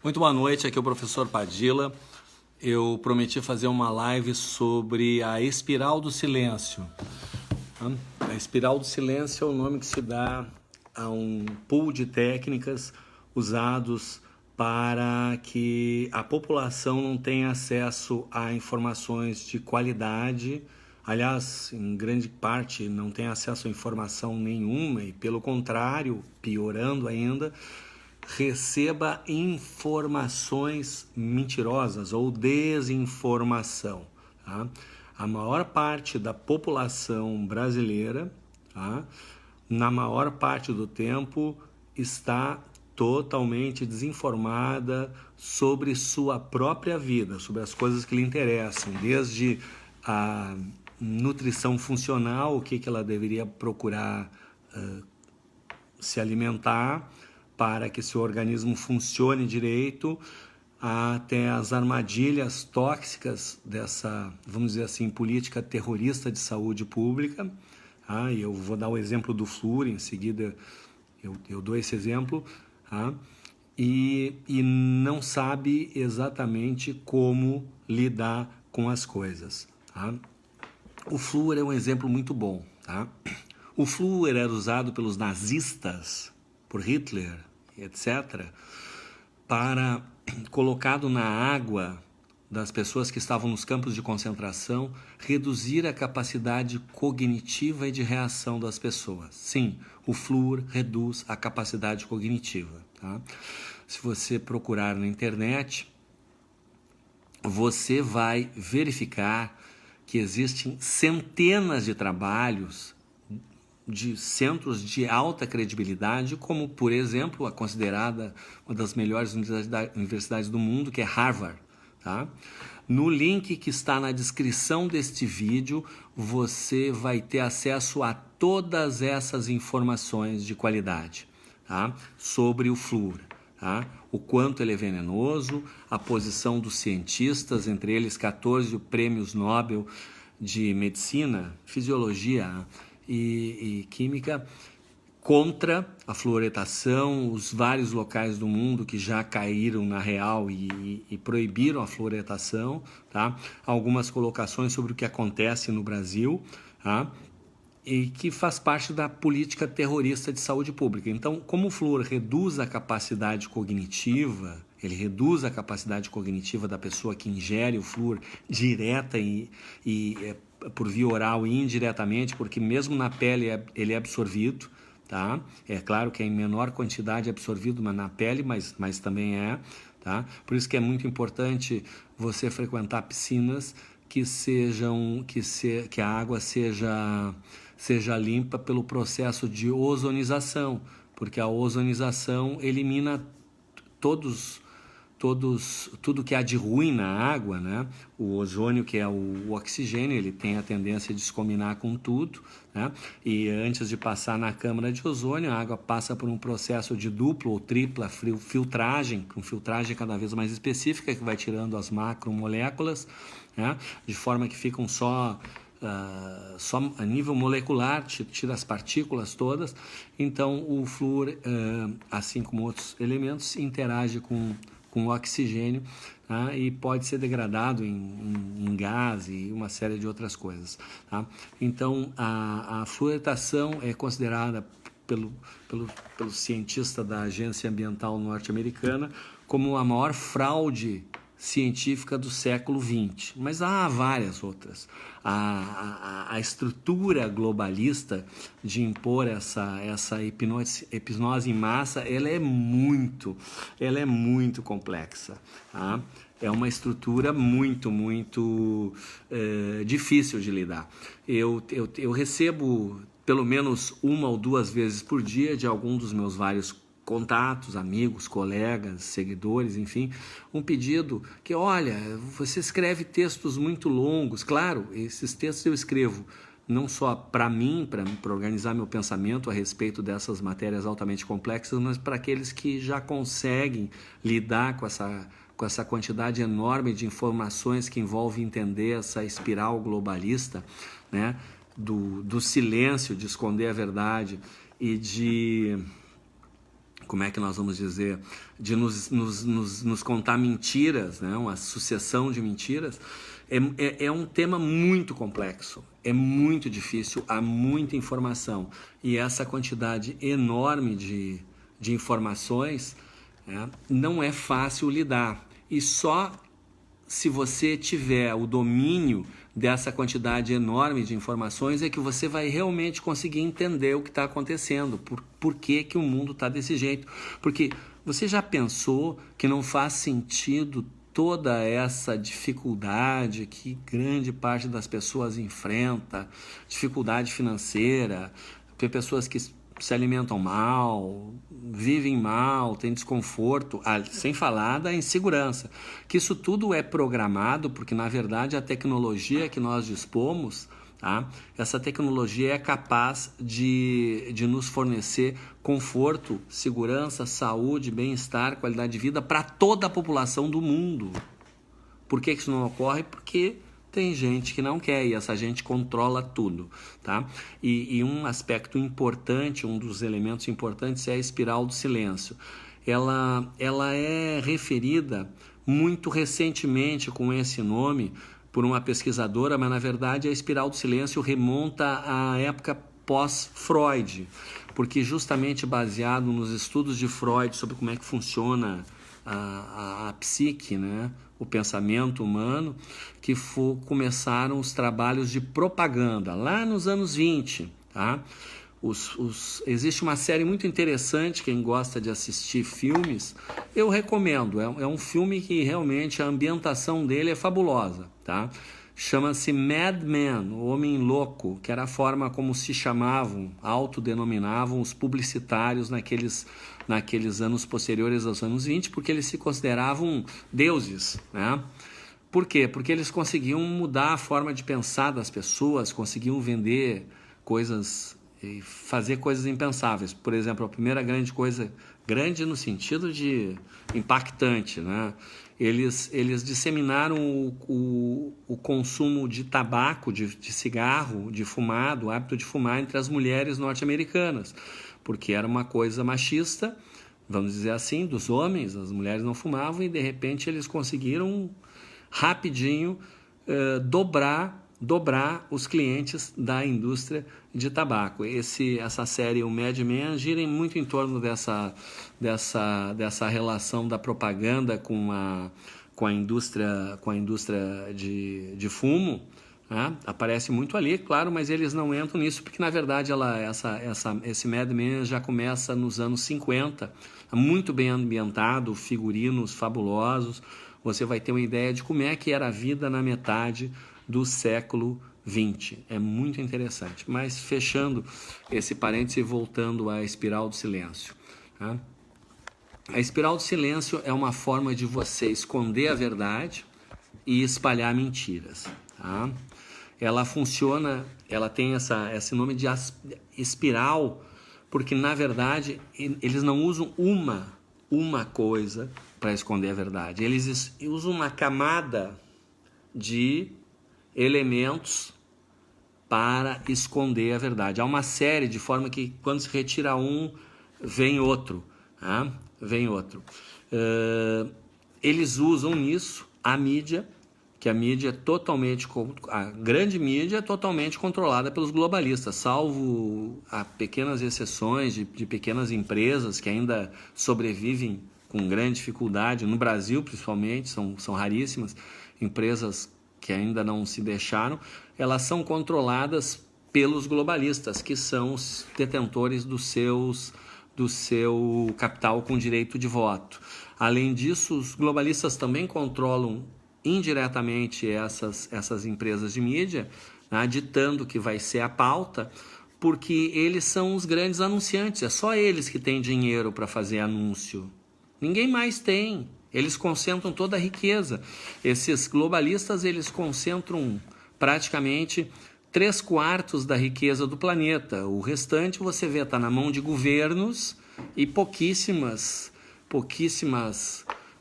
Muito boa noite, aqui é o professor Padilla. Eu prometi fazer uma live sobre a espiral do silêncio. A espiral do silêncio é o nome que se dá a um pool de técnicas usados para que a população não tenha acesso a informações de qualidade. Aliás, em grande parte não tem acesso a informação nenhuma e, pelo contrário, piorando ainda, receba informações mentirosas ou desinformação. Tá? A maior parte da população brasileira, tá? Na maior parte do tempo, está totalmente desinformada sobre sua própria vida, sobre as coisas que lhe interessam, desde a nutrição funcional, o que ela deveria procurar se alimentar para que seu organismo funcione direito, até as armadilhas tóxicas dessa, vamos dizer assim, política terrorista de saúde pública. E eu vou dar o exemplo do flúor, em seguida eu dou esse exemplo, e não sabe exatamente como lidar com as coisas. O flúor é um exemplo muito bom. O flúor era usado pelos nazistas, por Hitler, etc., para, colocado na água das pessoas que estavam nos campos de concentração, reduzir a capacidade cognitiva e de reação das pessoas. Sim, o flúor reduz a capacidade cognitiva. Se você procurar na internet, você vai verificar que existem centenas de trabalhos de centros de alta credibilidade, como, por exemplo, a considerada uma das melhores universidades do mundo, que é Harvard. No link que está na descrição deste vídeo, você vai ter acesso a todas essas informações de qualidade, sobre o flúor. O quanto ele é venenoso, a posição dos cientistas, entre eles 14 prêmios Nobel de medicina, fisiologia e química, contra a fluoretação, os vários locais do mundo que já caíram na real e proibiram a fluoretação, algumas colocações sobre o que acontece no Brasil, e que faz parte da política terrorista de saúde pública. Então, como o flúor reduz a capacidade cognitiva, ele reduz a capacidade cognitiva da pessoa que ingere o flúor direta e por via oral e indiretamente, porque mesmo na pele ele é absorvido, É claro que é em menor quantidade absorvido na pele, mas também é, Por isso que é muito importante você frequentar piscinas que a água seja limpa pelo processo de ozonização, porque a ozonização elimina tudo que há de ruim na água, O ozônio, que é o oxigênio, ele tem a tendência de se combinar com tudo, E antes de passar na câmara de ozônio, a água passa por um processo de dupla ou tripla filtragem, com filtragem cada vez mais específica, que vai tirando as macromoléculas, de forma que ficam só a nível molecular, tira as partículas todas. Então o flúor, assim como outros elementos, interage com o oxigênio, e pode ser degradado em gás e uma série de outras coisas. Então a fluoretação é considerada pelo cientista da Agência Ambiental Norte-Americana como a maior fraude científica do século XX, mas há várias outras. A estrutura globalista de impor essa hipnose em massa, ela é muito complexa, É uma estrutura muito difícil de lidar. Eu recebo pelo menos 1 ou 2 vezes por dia de algum dos meus vários contatos, amigos, colegas, seguidores, enfim, um pedido que, olha, você escreve textos muito longos. Claro, esses textos eu escrevo não só para mim, para organizar meu pensamento a respeito dessas matérias altamente complexas, mas para aqueles que já conseguem lidar com essa quantidade enorme de informações que envolve entender essa espiral globalista, do silêncio, de esconder a verdade e de como é que nós vamos dizer, de nos contar mentiras, né? Uma sucessão de mentiras, é um tema muito complexo, é muito difícil, há muita informação. E essa quantidade enorme de informações, né, não é fácil lidar. E só se você tiver o domínio dessa quantidade enorme de informações é que você vai realmente conseguir entender o que está acontecendo, por que que o mundo está desse jeito. Porque você já pensou que não faz sentido toda essa dificuldade que grande parte das pessoas enfrenta, dificuldade financeira, tem pessoas que se alimentam mal, vivem mal, têm desconforto, sem falar da insegurança, que isso tudo é programado, porque na verdade a tecnologia que nós dispomos, tá? Essa tecnologia é capaz de nos fornecer conforto, segurança, saúde, bem-estar, qualidade de vida para toda a população do mundo. Por que isso não ocorre? Porque tem gente que não quer e essa gente controla tudo, tá? E um aspecto importante, um dos elementos importantes é a espiral do silêncio. Ela é referida muito recentemente com esse nome por uma pesquisadora, mas na verdade a espiral do silêncio remonta à época pós-Freud, porque justamente baseado nos estudos de Freud sobre como é que funciona a psique, né? O pensamento humano, que começaram os trabalhos de propaganda lá nos anos 20, tá? Existe uma série muito interessante, quem gosta de assistir filmes, eu recomendo, é um filme que realmente a ambientação dele é fabulosa, tá? Chama-se Mad Men, o Homem Louco, que era a forma como se chamavam, autodenominavam os publicitários naqueles anos posteriores aos anos 20, porque eles se consideravam deuses, né? Por quê? Porque eles conseguiam mudar a forma de pensar das pessoas, conseguiam vender coisas e fazer coisas impensáveis. Por exemplo, a primeira grande coisa, grande no sentido de impactante, né? Eles disseminaram o consumo de tabaco, de cigarro, de fumar, o hábito de fumar entre as mulheres norte-americanas, porque era uma coisa machista, vamos dizer assim, dos homens, as mulheres não fumavam e de repente eles conseguiram rapidinho dobrar os clientes da indústria de tabaco. Essa série, o Mad Men, gira muito em torno dessa relação da propaganda com a indústria de fumo, né? Aparece muito ali, claro, mas eles não entram nisso porque na verdade esse Mad Men já começa nos anos 50, muito bem ambientado, figurinos fabulosos. Você vai ter uma ideia de como é que era a vida na metade do século XX. É muito interessante. Mas fechando esse parêntese e voltando à espiral do silêncio, tá? A espiral do silêncio é uma forma de você esconder a verdade e espalhar mentiras, tá? Ela funciona, ela tem esse nome de espiral, porque na verdade eles não usam uma coisa para esconder a verdade. Eles usam uma camada de elementos para esconder a verdade. Há uma série de forma que quando se retira um, vem outro, tá? Vem outro. Eles usam nisso a mídia, que a mídia a grande mídia é totalmente controlada pelos globalistas, salvo a pequenas exceções de pequenas empresas que ainda sobrevivem com grande dificuldade, no Brasil principalmente, são raríssimas, empresas que ainda não se deixaram, elas são controladas pelos globalistas, que são os detentores do seu capital com direito de voto. Além disso, os globalistas também controlam indiretamente essas empresas de mídia, né, ditando que vai ser a pauta, porque eles são os grandes anunciantes, é só eles que têm dinheiro para fazer anúncio. Ninguém mais tem. Eles concentram toda a riqueza. Esses globalistas, eles concentram praticamente 3/4 da riqueza do planeta. O restante, você vê, está na mão de governos e pouquíssimas,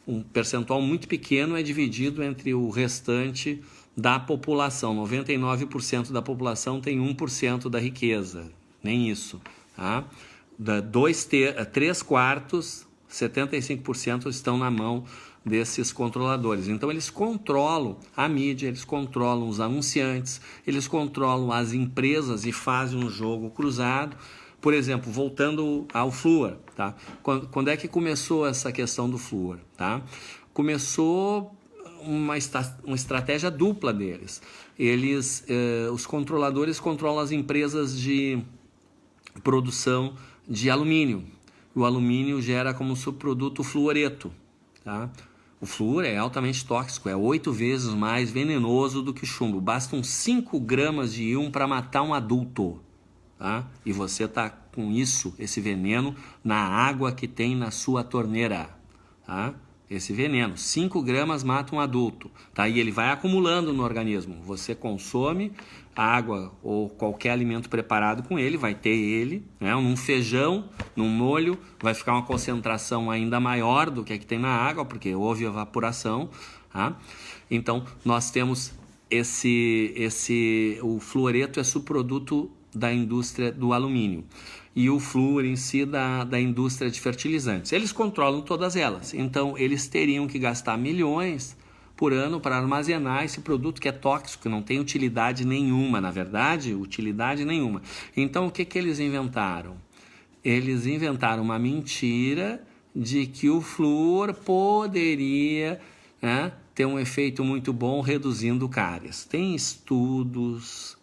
um percentual muito pequeno é dividido entre o restante da população. 99% da população tem 1% da riqueza, nem isso, tá? 3 quartos, 75% estão na mão desses controladores. Então eles controlam a mídia, eles controlam os anunciantes, eles controlam as empresas e fazem um jogo cruzado. Por exemplo, voltando ao flúor, tá? Quando é que começou essa questão do flúor, tá? Começou uma estratégia dupla deles. Os controladores controlam as empresas de produção de alumínio. O alumínio gera como subproduto o fluoreto, tá? O flúor é altamente tóxico, é 8 vezes mais venenoso do que o chumbo. Bastam 5 gramas de íon para matar um adulto, tá? E você está com esse veneno, na água que tem na sua torneira, tá? Esse veneno, 5 gramas mata um adulto, tá? E ele vai acumulando no organismo. Você consome água ou qualquer alimento preparado com ele, vai ter ele, né? Num feijão, num molho, vai ficar uma concentração ainda maior do que tem na água, porque houve evaporação, tá? Então, nós temos o fluoreto é subproduto da indústria do alumínio e o flúor em si da indústria de fertilizantes. Eles controlam todas elas, então eles teriam que gastar milhões por ano para armazenar esse produto que é tóxico, que não tem utilidade nenhuma, na verdade, utilidade nenhuma. Então o que eles inventaram? Eles inventaram uma mentira de que o flúor poderia, né, ter um efeito muito bom reduzindo cáries. Tem estudos,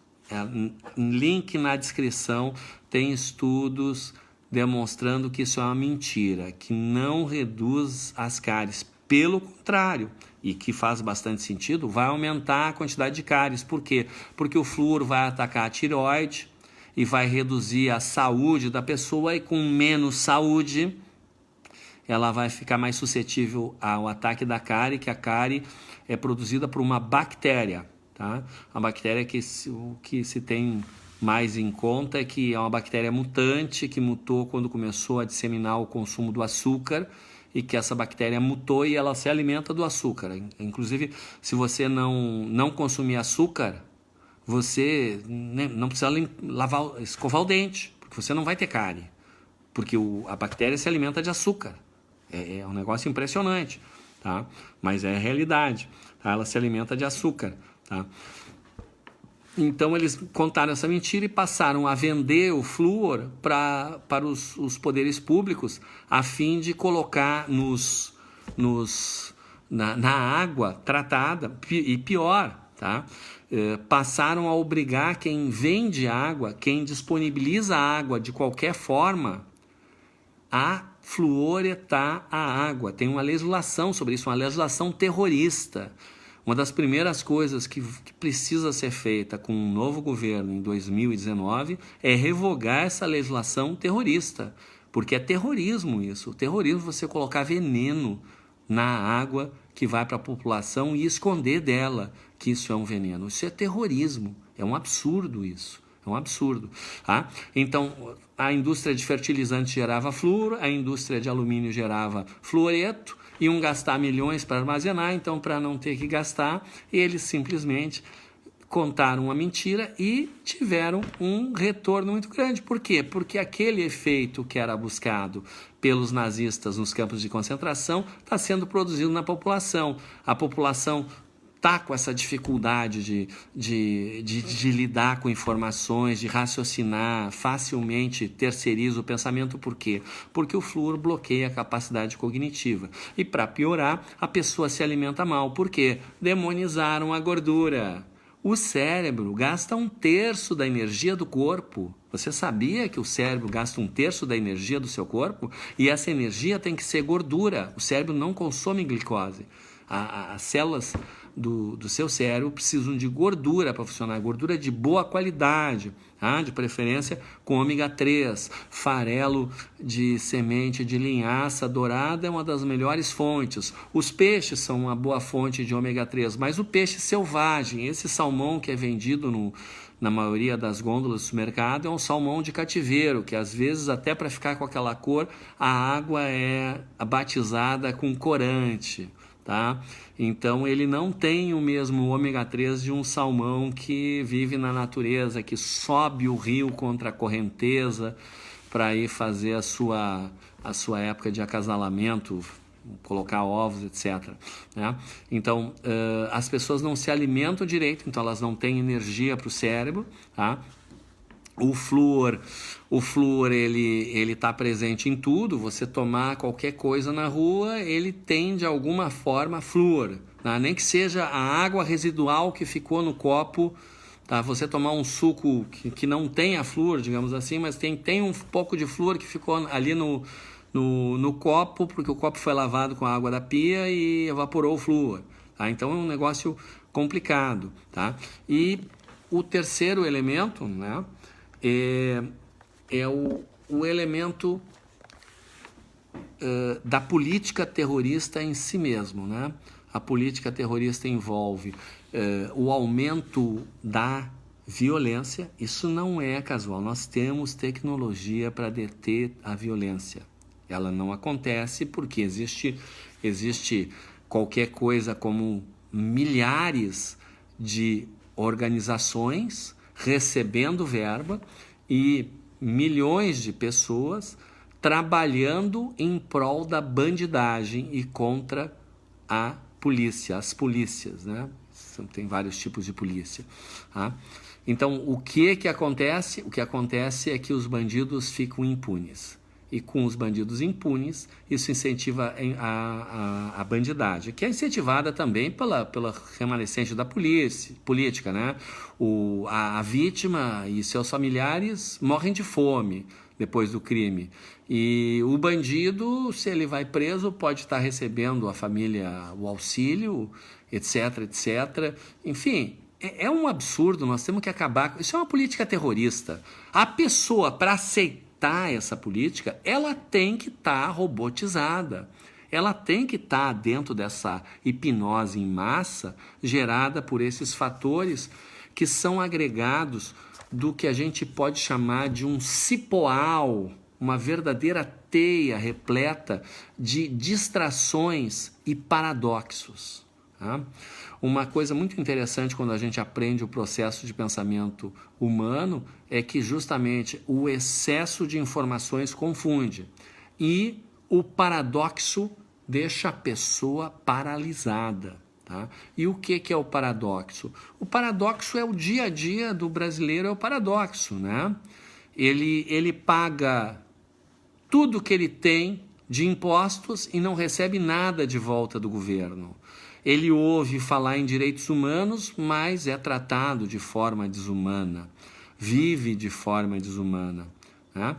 link na descrição, tem estudos demonstrando que isso é uma mentira, que não reduz as cáries. Pelo contrário, e que faz bastante sentido, vai aumentar a quantidade de cáries. Por quê? Porque o flúor vai atacar a tireoide e vai reduzir a saúde da pessoa, e com menos saúde ela vai ficar mais suscetível ao ataque da cárie, que a cárie é produzida por uma bactéria, tá? A bactéria o que se tem mais em conta é que é uma bactéria mutante que mutou quando começou a disseminar o consumo do açúcar, e que essa bactéria mutou e ela se alimenta do açúcar. Inclusive, se você não consumir açúcar, você não precisa escovar o dente, porque você não vai ter cárie, porque a bactéria se alimenta de açúcar. É um negócio impressionante, tá? Mas é a realidade, tá? Ela se alimenta de açúcar, tá? Então eles contaram essa mentira e passaram a vender o flúor para os poderes públicos, a fim de colocar na água tratada, e pior, tá? Passaram a obrigar quem vende água, quem disponibiliza água de qualquer forma, a fluoretar a água. Tem uma legislação sobre isso, uma legislação terrorista. Uma das primeiras coisas que precisa ser feita com um novo governo em 2019 é revogar essa legislação terrorista, porque é terrorismo isso. O terrorismo é você colocar veneno na água que vai para a população e esconder dela que isso é um veneno. Isso é terrorismo, é um absurdo isso. É um absurdo, tá? Então, a indústria de fertilizantes gerava flúor, a indústria de alumínio gerava fluoreto, iam gastar milhões para armazenar, então, para não ter que gastar, eles simplesmente contaram uma mentira e tiveram um retorno muito grande. Por quê? Porque aquele efeito que era buscado pelos nazistas nos campos de concentração está sendo produzido na população. A população está com essa dificuldade de lidar com informações, de raciocinar, facilmente terceiriza o pensamento. Por quê? Porque o flúor bloqueia a capacidade cognitiva. E para piorar, a pessoa se alimenta mal. Por quê? Demonizaram a gordura. O cérebro gasta 1/3 da energia do corpo. Você sabia que o cérebro gasta 1/3 da energia do seu corpo? E essa energia tem que ser gordura. O cérebro não consome glicose. As células do seu cérebro precisam de gordura para funcionar, gordura de boa qualidade, tá? De preferência com ômega 3, farelo de semente de linhaça dourada é uma das melhores fontes. Os peixes são uma boa fonte de ômega 3, mas o peixe selvagem, esse salmão que é vendido na maioria das gôndolas do supermercado, é um salmão de cativeiro, que às vezes até para ficar com aquela cor, a água é batizada com corante. Tá? Então ele não tem o mesmo ômega 3 de um salmão que vive na natureza, que sobe o rio contra a correnteza, para ir fazer a sua época de acasalamento, colocar ovos, etc. Né? Então, as pessoas não se alimentam direito, então elas não têm energia para o cérebro. Tá? O flúor ele está presente em tudo. Você tomar qualquer coisa na rua, ele tem de alguma forma flúor. Tá? Nem que seja a água residual que ficou no copo. Tá? Você tomar um suco que não tenha flúor, digamos assim, mas tem um pouco de flúor que ficou ali no copo, porque o copo foi lavado com a água da pia e evaporou o flúor. Tá? Então é um negócio complicado. Tá? E o terceiro elemento, né, é o elemento da política terrorista em si mesmo. Né? A política terrorista envolve o aumento da violência. Isso não é casual. Nós temos tecnologia para deter a violência. Ela não acontece porque existe qualquer coisa como milhares de organizações recebendo verba e milhões de pessoas trabalhando em prol da bandidagem e contra a polícia, as polícias, né? Tem vários tipos de polícia. Tá? Então, o que acontece? O que acontece é que os bandidos ficam impunes. E com os bandidos impunes, isso incentiva a bandidagem, que é incentivada também pela remanescente da política. Né? A vítima e seus familiares morrem de fome depois do crime. E o bandido, se ele vai preso, pode estar recebendo a família o auxílio, etc, etc. Enfim, é um absurdo, nós temos que acabar com isso. É uma política terrorista. A pessoa, para aceitar essa política, ela tem que estar robotizada. Ela tem que estar dentro dessa hipnose em massa gerada por esses fatores que são agregados do que a gente pode chamar de um cipoal, uma verdadeira teia repleta de distrações e paradoxos. Tá? Uma coisa muito interessante quando a gente aprende o processo de pensamento humano é que justamente o excesso de informações confunde e o paradoxo deixa a pessoa paralisada. Tá? E o que é o paradoxo? O paradoxo é o dia a dia do brasileiro, é o paradoxo. Né? Ele paga tudo que ele tem de impostos e não recebe nada de volta do governo. Ele ouve falar em direitos humanos, mas é tratado de forma desumana, vive de forma desumana. Né?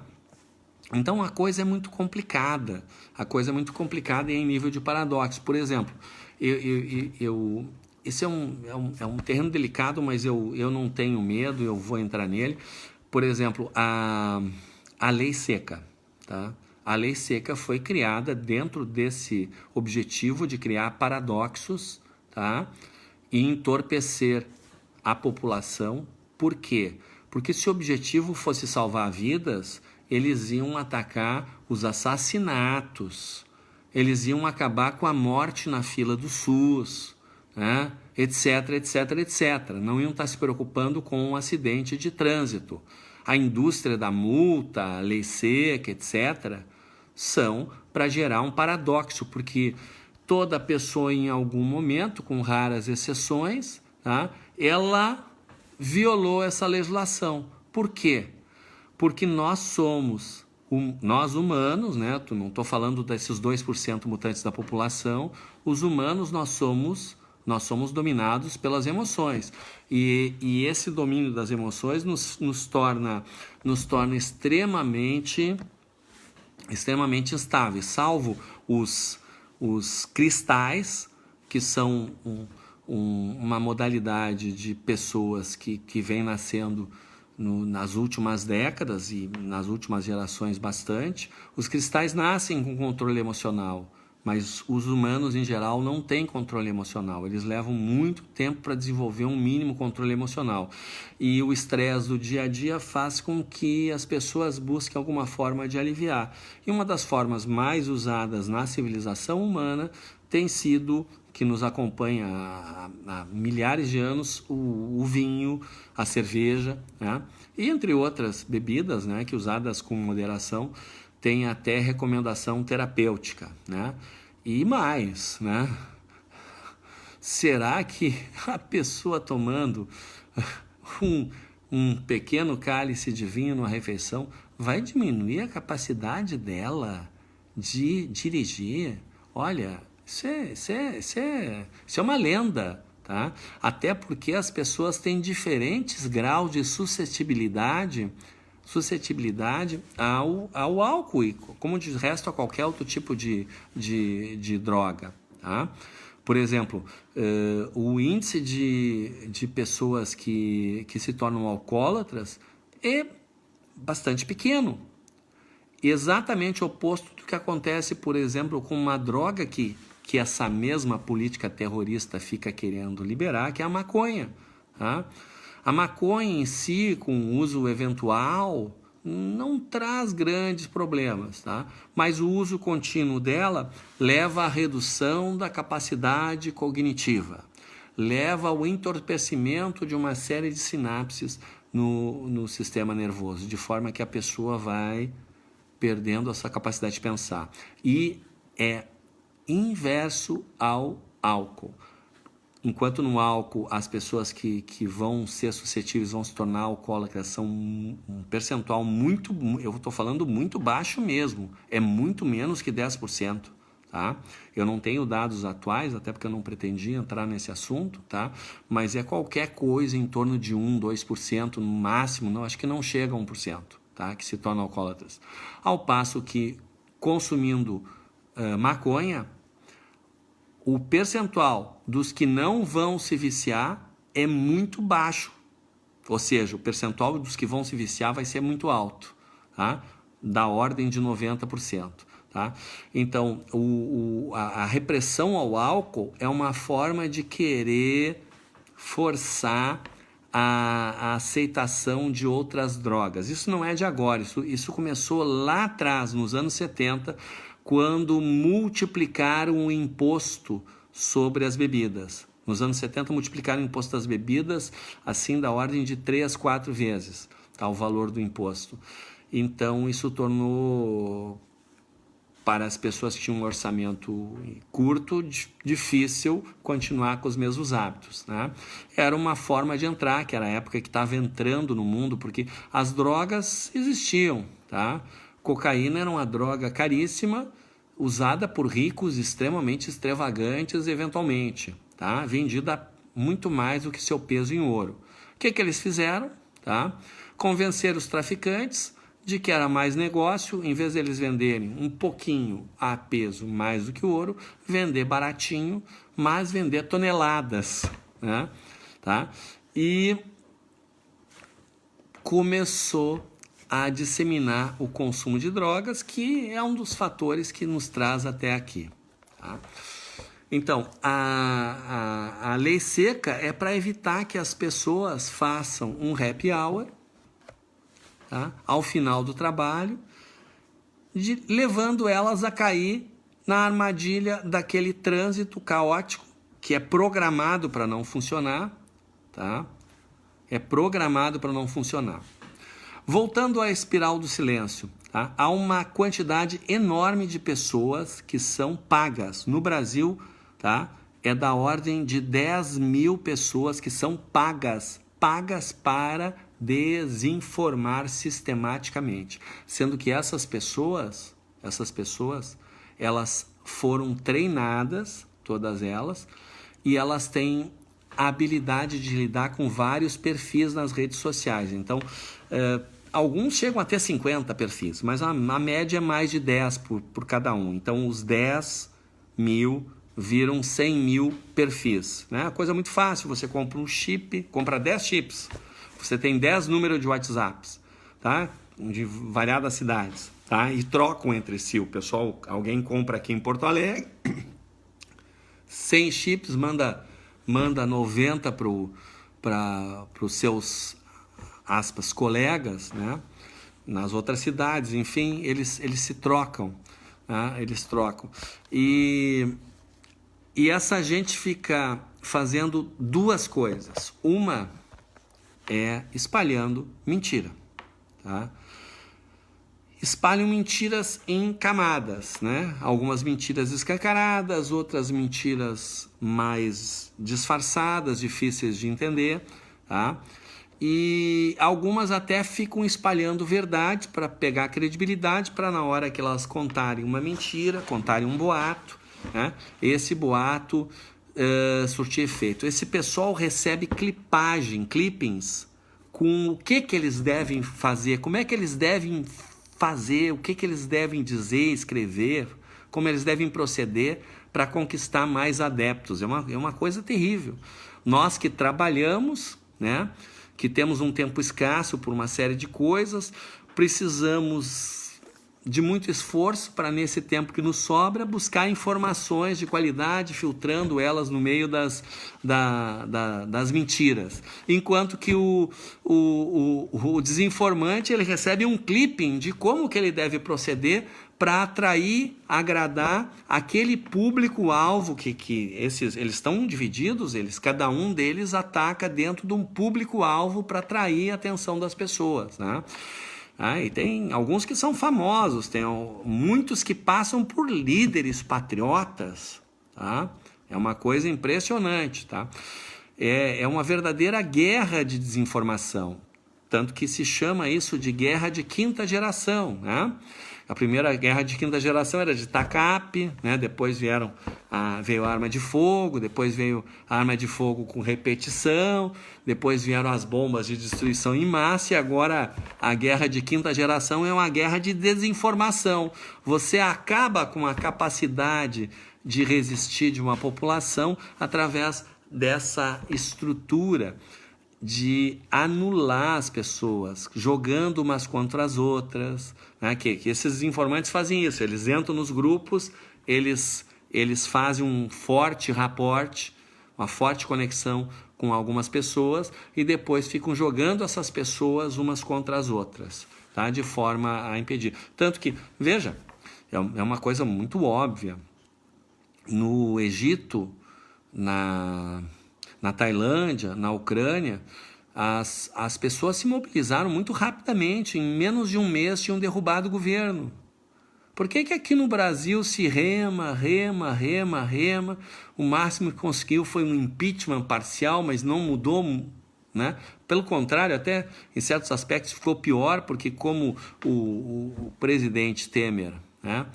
Então a coisa é muito complicada, e em nível de paradoxo. Por exemplo, esse é um terreno delicado, mas eu não tenho medo, eu vou entrar nele. Por exemplo, a lei seca. Tá? A lei seca foi criada dentro desse objetivo de criar paradoxos, tá? E entorpecer a população. Por quê? Porque se o objetivo fosse salvar vidas, eles iam atacar os assassinatos, eles iam acabar com a morte na fila do SUS, né? etc, etc, etc. Não iam estar se preocupando com um acidente de trânsito. A indústria da multa, a lei seca, etc., são para gerar um paradoxo, porque toda pessoa em algum momento, com raras exceções, tá, ela violou essa legislação. Por quê? Porque nós humanos, né, não estou falando desses 2% mutantes da população, os humanos nós somos dominados pelas emoções. E esse domínio das emoções nos torna extremamente instáveis, salvo os cristais, que são uma modalidade de pessoas que vem nascendo nas últimas décadas e nas últimas gerações bastante. Os cristais nascem com controle emocional, mas os humanos, em geral, não têm controle emocional. Eles levam muito tempo para desenvolver um mínimo controle emocional. E o estresse do dia a dia faz com que as pessoas busquem alguma forma de aliviar. E uma das formas mais usadas na civilização humana tem sido que nos acompanha há milhares de anos, o vinho, a cerveja, né? E entre outras bebidas, né, que usadas com moderação, tem até recomendação terapêutica, né? E mais, né? Será que a pessoa tomando um pequeno cálice de vinho numa refeição vai diminuir a capacidade dela de dirigir? Olha, isso é uma lenda, tá? Até porque as pessoas têm diferentes graus de suscetibilidade ao álcool, e como de resto a qualquer outro tipo de droga, tá? Por exemplo, o índice de pessoas que se tornam alcoólatras é bastante pequeno. Exatamente o oposto do que acontece, por exemplo, com uma droga que essa mesma política terrorista fica querendo liberar, que é a maconha, tá? A maconha em si, com uso eventual, não traz grandes problemas, tá? Mas o uso contínuo dela leva à redução da capacidade cognitiva, leva ao entorpecimento de uma série de sinapses no sistema nervoso, de forma que a pessoa vai perdendo essa capacidade de pensar. E é inverso ao álcool. Enquanto no álcool as pessoas que vão ser suscetíveis, vão se tornar alcoólatras, são um percentual muito, eu estou falando muito baixo mesmo, é muito menos que 10%, tá? Eu não tenho dados atuais, até porque eu não pretendia entrar nesse assunto, tá? Mas é qualquer coisa em torno de 1, 2% no máximo, não, acho que não chega a 1%, tá? Que se tornam alcoólatras. Ao passo que consumindo maconha, o percentual dos que não vão se viciar é muito baixo. Ou seja, o percentual dos que vão se viciar vai ser muito alto, tá? Da ordem de 90%. Tá? Então, a repressão ao álcool é uma forma de querer forçar a aceitação de outras drogas. Isso não é de agora, isso começou lá atrás, nos anos 70, quando multiplicaram o imposto sobre as bebidas. Nos anos 70 multiplicaram o imposto das bebidas assim da ordem de 3, 4 vezes, tá, o valor do imposto. Então isso tornou, para as pessoas que tinham um orçamento curto, difícil continuar com os mesmos hábitos, né? Era uma forma de entrar, que era a época que estava entrando no mundo, porque as drogas existiam, tá? Cocaína era uma droga caríssima, usada por ricos extremamente extravagantes eventualmente, tá? Vendida muito mais do que seu peso em ouro. O que eles fizeram? Tá? Convencer os traficantes de que era mais negócio, em vez de eles venderem um pouquinho a peso mais do que o ouro, vender baratinho, mas vender toneladas, né? Tá? E começou a disseminar o consumo de drogas, que é um dos fatores que nos traz até aqui. Tá? Então, a lei seca é para evitar que as pessoas façam um happy hour, tá, ao final do trabalho, levando elas a cair na armadilha daquele trânsito caótico que é programado para não funcionar, tá? É programado para não funcionar. Voltando à espiral do silêncio, tá? Há uma quantidade enorme de pessoas que são pagas. No Brasil, tá? É da ordem de 10 mil pessoas que são pagas para desinformar sistematicamente. Sendo que essas pessoas, elas foram treinadas, todas elas, e elas têm a habilidade de lidar com vários perfis nas redes sociais. Então, alguns chegam a ter 50 perfis, mas a média é mais de 10 por cada um. Então, os 10 mil viram 100 mil perfis, né? A coisa é muito fácil, você compra um chip, compra 10 chips, você tem 10 números de WhatsApps, tá? De variadas cidades, tá? E trocam entre si. O pessoal, alguém compra aqui em Porto Alegre, 100 chips, manda 90 para os seus, aspas, colegas, né? Nas outras cidades, enfim, eles se trocam, né? Eles trocam. E E essa gente fica fazendo duas coisas. Uma é espalhando mentira, tá? Espalham mentiras em camadas, né? Algumas mentiras escancaradas, outras mentiras mais disfarçadas, difíceis de entender, tá? E algumas até ficam espalhando verdade para pegar credibilidade, para na hora que elas contarem uma mentira, contarem um boato, né? Esse boato surtir efeito. Esse pessoal recebe clippings com o que eles devem fazer, como é que eles devem fazer, o que eles devem dizer, escrever, como eles devem proceder para conquistar mais adeptos. É uma coisa terrível. Nós que trabalhamos, né, que temos um tempo escasso por uma série de coisas, precisamos de muito esforço para, nesse tempo que nos sobra, buscar informações de qualidade, filtrando elas no meio das mentiras. Enquanto que o desinformante, ele recebe um clipping de como que ele deve proceder para atrair, agradar aquele público-alvo que eles estão divididos, cada um deles ataca dentro de um público-alvo para atrair a atenção das pessoas, né? E tem alguns que são famosos, tem muitos que passam por líderes patriotas, tá? É uma coisa impressionante, tá? É uma verdadeira guerra de desinformação, tanto que se chama isso de guerra de quinta geração, né? A primeira guerra de quinta geração era de TACAP, né? Depois veio a arma de fogo, depois veio a arma de fogo com repetição, depois vieram as bombas de destruição em massa, e agora a guerra de quinta geração é uma guerra de desinformação. Você acaba com a capacidade de resistir de uma população através dessa estrutura de anular as pessoas, jogando umas contra as outras, né? Que esses informantes fazem isso, eles entram nos grupos, eles fazem um forte raporte, uma forte conexão com algumas pessoas e depois ficam jogando essas pessoas umas contra as outras, tá? De forma a impedir. Tanto que, veja, é uma coisa muito óbvia. No Egito, na Tailândia, na Ucrânia, as pessoas se mobilizaram muito rapidamente. Em menos de um mês tinham derrubado o governo. Por que aqui no Brasil se rema? O máximo que conseguiu foi um impeachment parcial, mas não mudou, né? Pelo contrário, até em certos aspectos ficou pior, porque como o presidente Temer, né,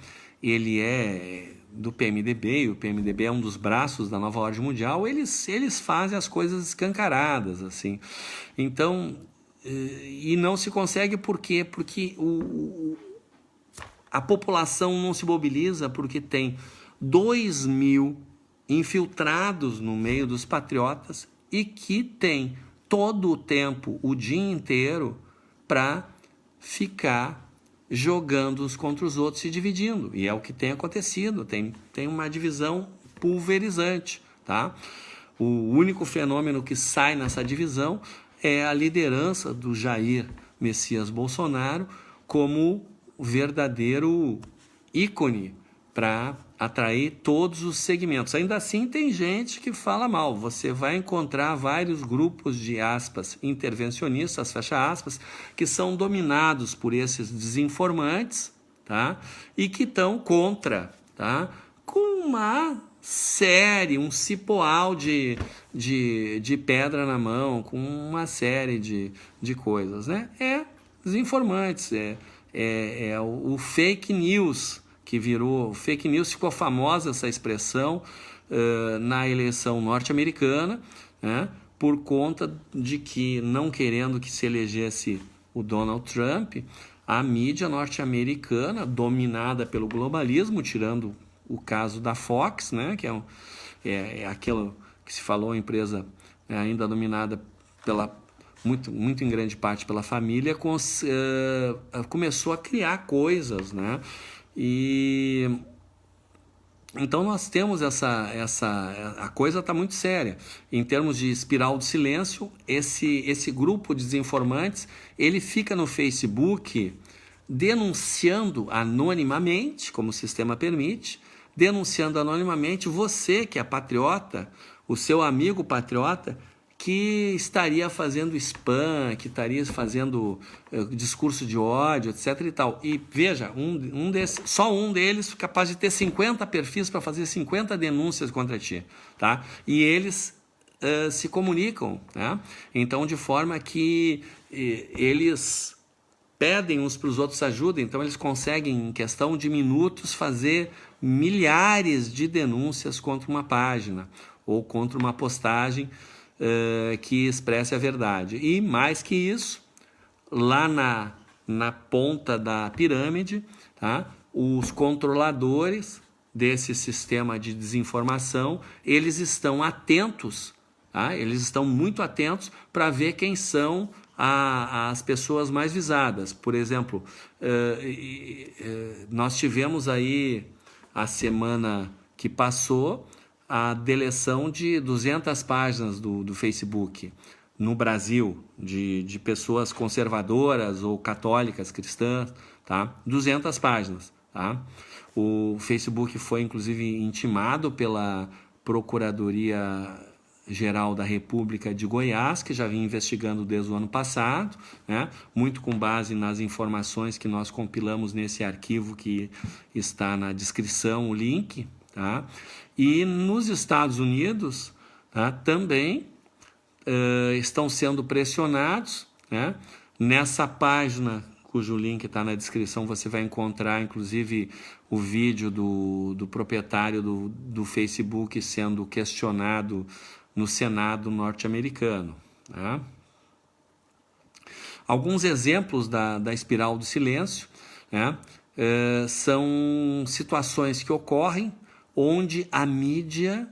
ele é do PMDB, e o PMDB é um dos braços da nova ordem mundial, eles fazem as coisas escancaradas, assim. Então, e não se consegue por quê? Porque a população não se mobiliza, porque tem 2.000 infiltrados no meio dos patriotas e que tem todo o tempo, o dia inteiro, para ficar jogando uns contra os outros, se dividindo. E é o que tem acontecido, tem uma divisão pulverizante, tá? O único fenômeno que sai nessa divisão é a liderança do Jair Messias Bolsonaro como verdadeiro ícone para atrair todos os segmentos. Ainda assim, tem gente que fala mal. Você vai encontrar vários grupos de, aspas, intervencionistas, fecha aspas, que são dominados por esses desinformantes, tá? E que estão contra, tá? Com uma série, um cipoal de pedra na mão, com uma série de coisas, né? Desinformantes, o fake news, que virou fake news, ficou famosa essa expressão na eleição norte-americana, né, por conta de que, não querendo que se elegesse o Donald Trump, a mídia norte-americana, dominada pelo globalismo, tirando o caso da Fox, né, que é aquilo que se falou, a empresa ainda dominada muito em grande parte pela família, começou a criar coisas, né? E então nós temos a coisa está muito séria. Em termos de espiral do silêncio, esse grupo de desinformantes, ele fica no Facebook denunciando anonimamente, como o sistema permite, denunciando anonimamente você que é patriota, o seu amigo patriota, que estaria fazendo spam, que estaria fazendo discurso de ódio, etc. e tal. E veja, só um deles capaz de ter 50 perfis para fazer 50 denúncias contra ti, tá? E eles se comunicam, né? Então, de forma que eles pedem uns para os outros ajuda, então eles conseguem, em questão de minutos, fazer milhares de denúncias contra uma página ou contra uma postagem que expresse a verdade. E mais que isso, lá na ponta da pirâmide, tá? Os controladores desse sistema de desinformação, eles estão atentos, tá? Eles estão muito atentos para ver quem são as pessoas mais visadas. Por exemplo, nós tivemos aí a semana que passou a deleção de 200 páginas do Facebook no Brasil, de pessoas conservadoras ou católicas, cristãs, tá? 200 páginas, tá? O Facebook foi, inclusive, intimado pela Procuradoria-Geral da República de Goiás, que já vinha investigando desde o ano passado, né? Muito com base nas informações que nós compilamos nesse arquivo que está na descrição, o link, tá? E nos Estados Unidos, tá, também estão sendo pressionados, né? Nessa página, cujo link está na descrição, você vai encontrar, inclusive, o vídeo do proprietário do Facebook sendo questionado no Senado norte-americano, tá? Alguns exemplos da espiral do silêncio, né? São situações que ocorrem onde a mídia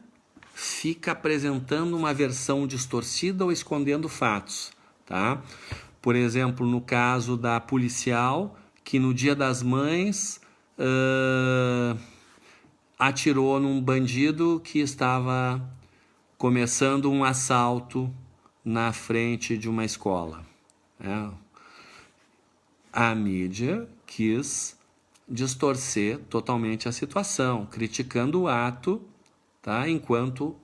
fica apresentando uma versão distorcida ou escondendo fatos, tá? Por exemplo, no caso da policial que no Dia das Mães atirou num bandido que estava começando um assalto na frente de uma escola, né? A mídia quis distorcer totalmente a situação, criticando o ato, tá? Enquanto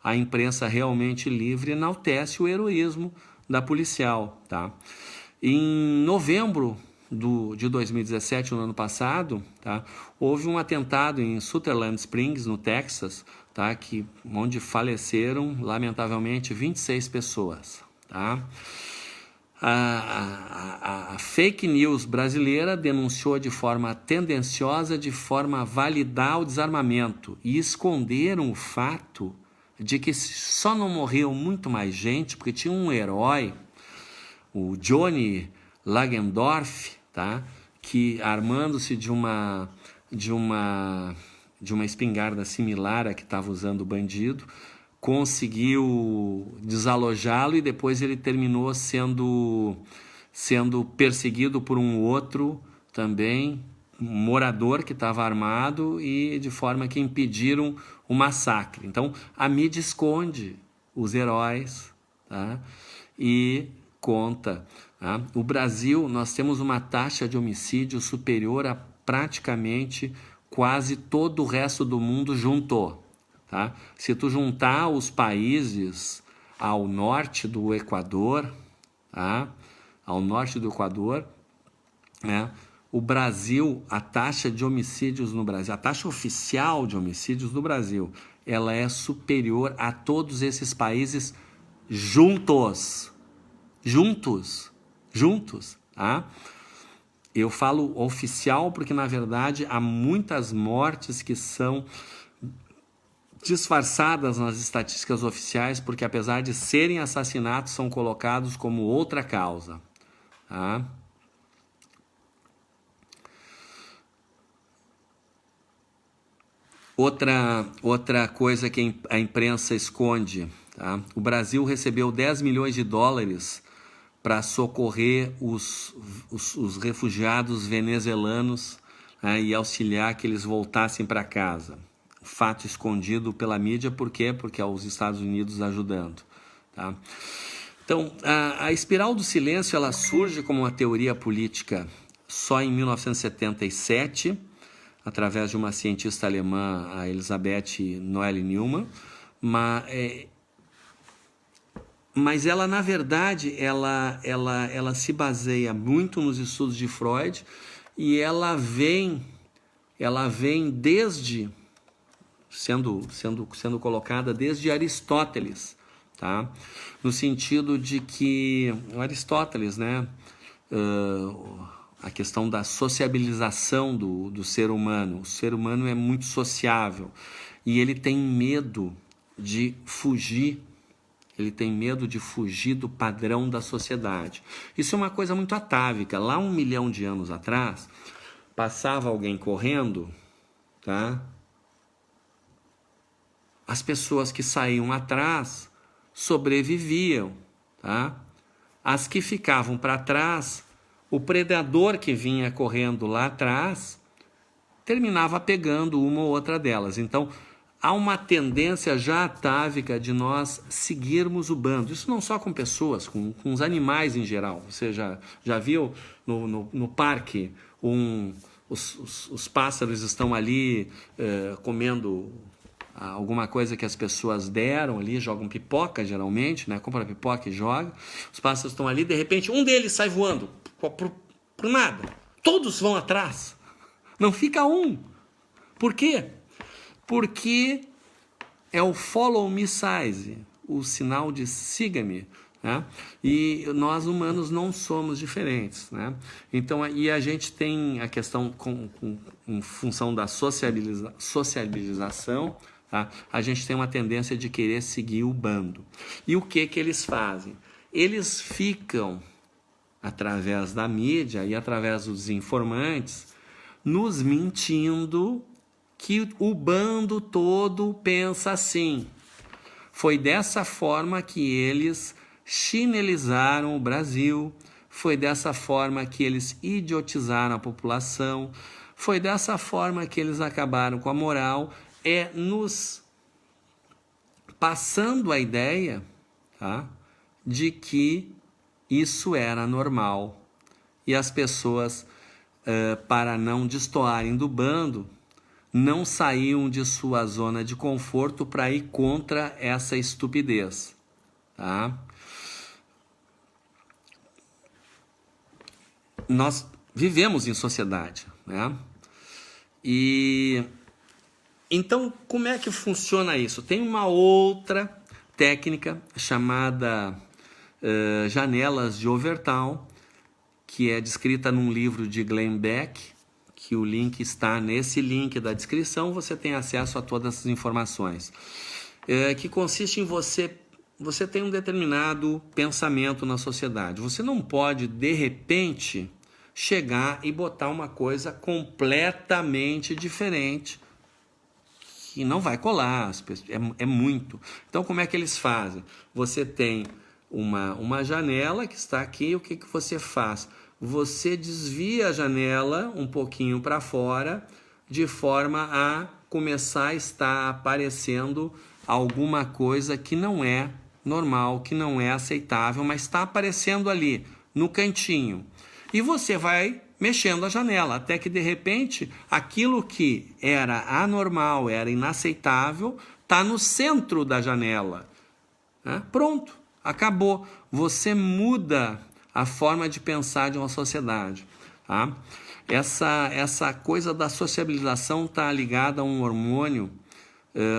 a imprensa realmente livre enaltece o heroísmo da policial, tá? Em novembro de 2017, no ano passado, tá? Houve um atentado em Sutherland Springs, no Texas, tá? Onde faleceram, lamentavelmente, 26 pessoas, tá? A fake news brasileira denunciou de forma tendenciosa, de forma a validar o desarmamento e esconderam o fato de que só não morreu muito mais gente porque tinha um herói, o Johnny Langendorf, tá? Que armando-se de uma espingarda similar à que estava usando o bandido, conseguiu desalojá-lo e depois ele terminou sendo perseguido por um outro também, um morador que estava armado, e de forma que impediram o massacre. Então, a mídia esconde os heróis, tá? E conta, tá? O Brasil, nós temos uma taxa de homicídio superior a praticamente quase todo o resto do mundo juntou. Tá? Se tu juntar os países ao norte do Equador, tá? Ao norte do Equador, né? O Brasil, a taxa de homicídios no Brasil, a taxa oficial de homicídios no Brasil, ela é superior a todos esses países juntos, tá? Eu falo oficial porque, na verdade, há muitas mortes que são disfarçadas nas estatísticas oficiais, porque apesar de serem assassinatos, são colocados como outra causa, tá? Outra coisa que a imprensa esconde, tá? O Brasil recebeu 10 milhões de dólares para socorrer os refugiados venezuelanos, né, e auxiliar que eles voltassem para casa. Fato escondido pela mídia, por quê? Porque é os Estados Unidos ajudando, tá? Então, a espiral do silêncio, ela surge como uma teoria política só em 1977, através de uma cientista alemã, a Elisabeth Noelle-Neumann, mas ela, na verdade, ela se baseia muito nos estudos de Freud e ela vem desde, sendo colocada desde Aristóteles, tá? No sentido de que Aristóteles, né, a questão da sociabilização do ser humano. O ser humano é muito sociável e ele tem medo de fugir. Ele tem medo de fugir do padrão da sociedade. Isso é uma coisa muito atávica. Lá 1 milhão de anos atrás, passava alguém correndo, tá? As pessoas que saíam atrás sobreviviam, tá? As que ficavam para trás, o predador que vinha correndo lá atrás terminava pegando uma ou outra delas. Então, há uma tendência já atávica de nós seguirmos o bando. Isso não só com pessoas, com os animais em geral. Você já viu no parque os pássaros estão ali comendo alguma coisa que as pessoas deram ali, jogam pipoca geralmente, né? Compra pipoca e joga. Os pássaros estão ali, de repente um deles sai voando pro nada. Todos vão atrás. Não fica um. Por quê? Porque é o follow me size, o sinal de siga-me, né? E nós humanos não somos diferentes, né? Então, e a gente tem a questão em função da socialização, tá? A gente tem uma tendência de querer seguir o bando. E o que eles fazem? Eles ficam, através da mídia e através dos informantes, nos mentindo que o bando todo pensa assim. Foi dessa forma que eles chinelizaram o Brasil, foi dessa forma que eles idiotizaram a população, foi dessa forma que eles acabaram com a moral, nos passando a ideia, tá, de que isso era normal. E as pessoas, para não destoarem do bando, não saíam de sua zona de conforto para ir contra essa estupidez, tá? Nós vivemos em sociedade, né? E então, como é que funciona isso? Tem uma outra técnica chamada janelas de Overton, que é descrita num livro de Glenn Beck, que o link está nesse link da descrição, você tem acesso a todas essas informações. Que consiste em você tem um determinado pensamento na sociedade. Você não pode, de repente, chegar e botar uma coisa completamente diferente, que não vai colar, é muito. Então, como é que eles fazem? Você tem uma janela que está aqui, o que você faz? Você desvia a janela um pouquinho para fora, de forma a começar a estar aparecendo alguma coisa que não é normal, que não é aceitável, mas está aparecendo ali, no cantinho. E você vai mexendo a janela, até que de repente aquilo que era anormal, era inaceitável, está no centro da janela. Pronto, acabou. Você muda a forma de pensar de uma sociedade, tá? Essa coisa da sociabilização está ligada a um hormônio,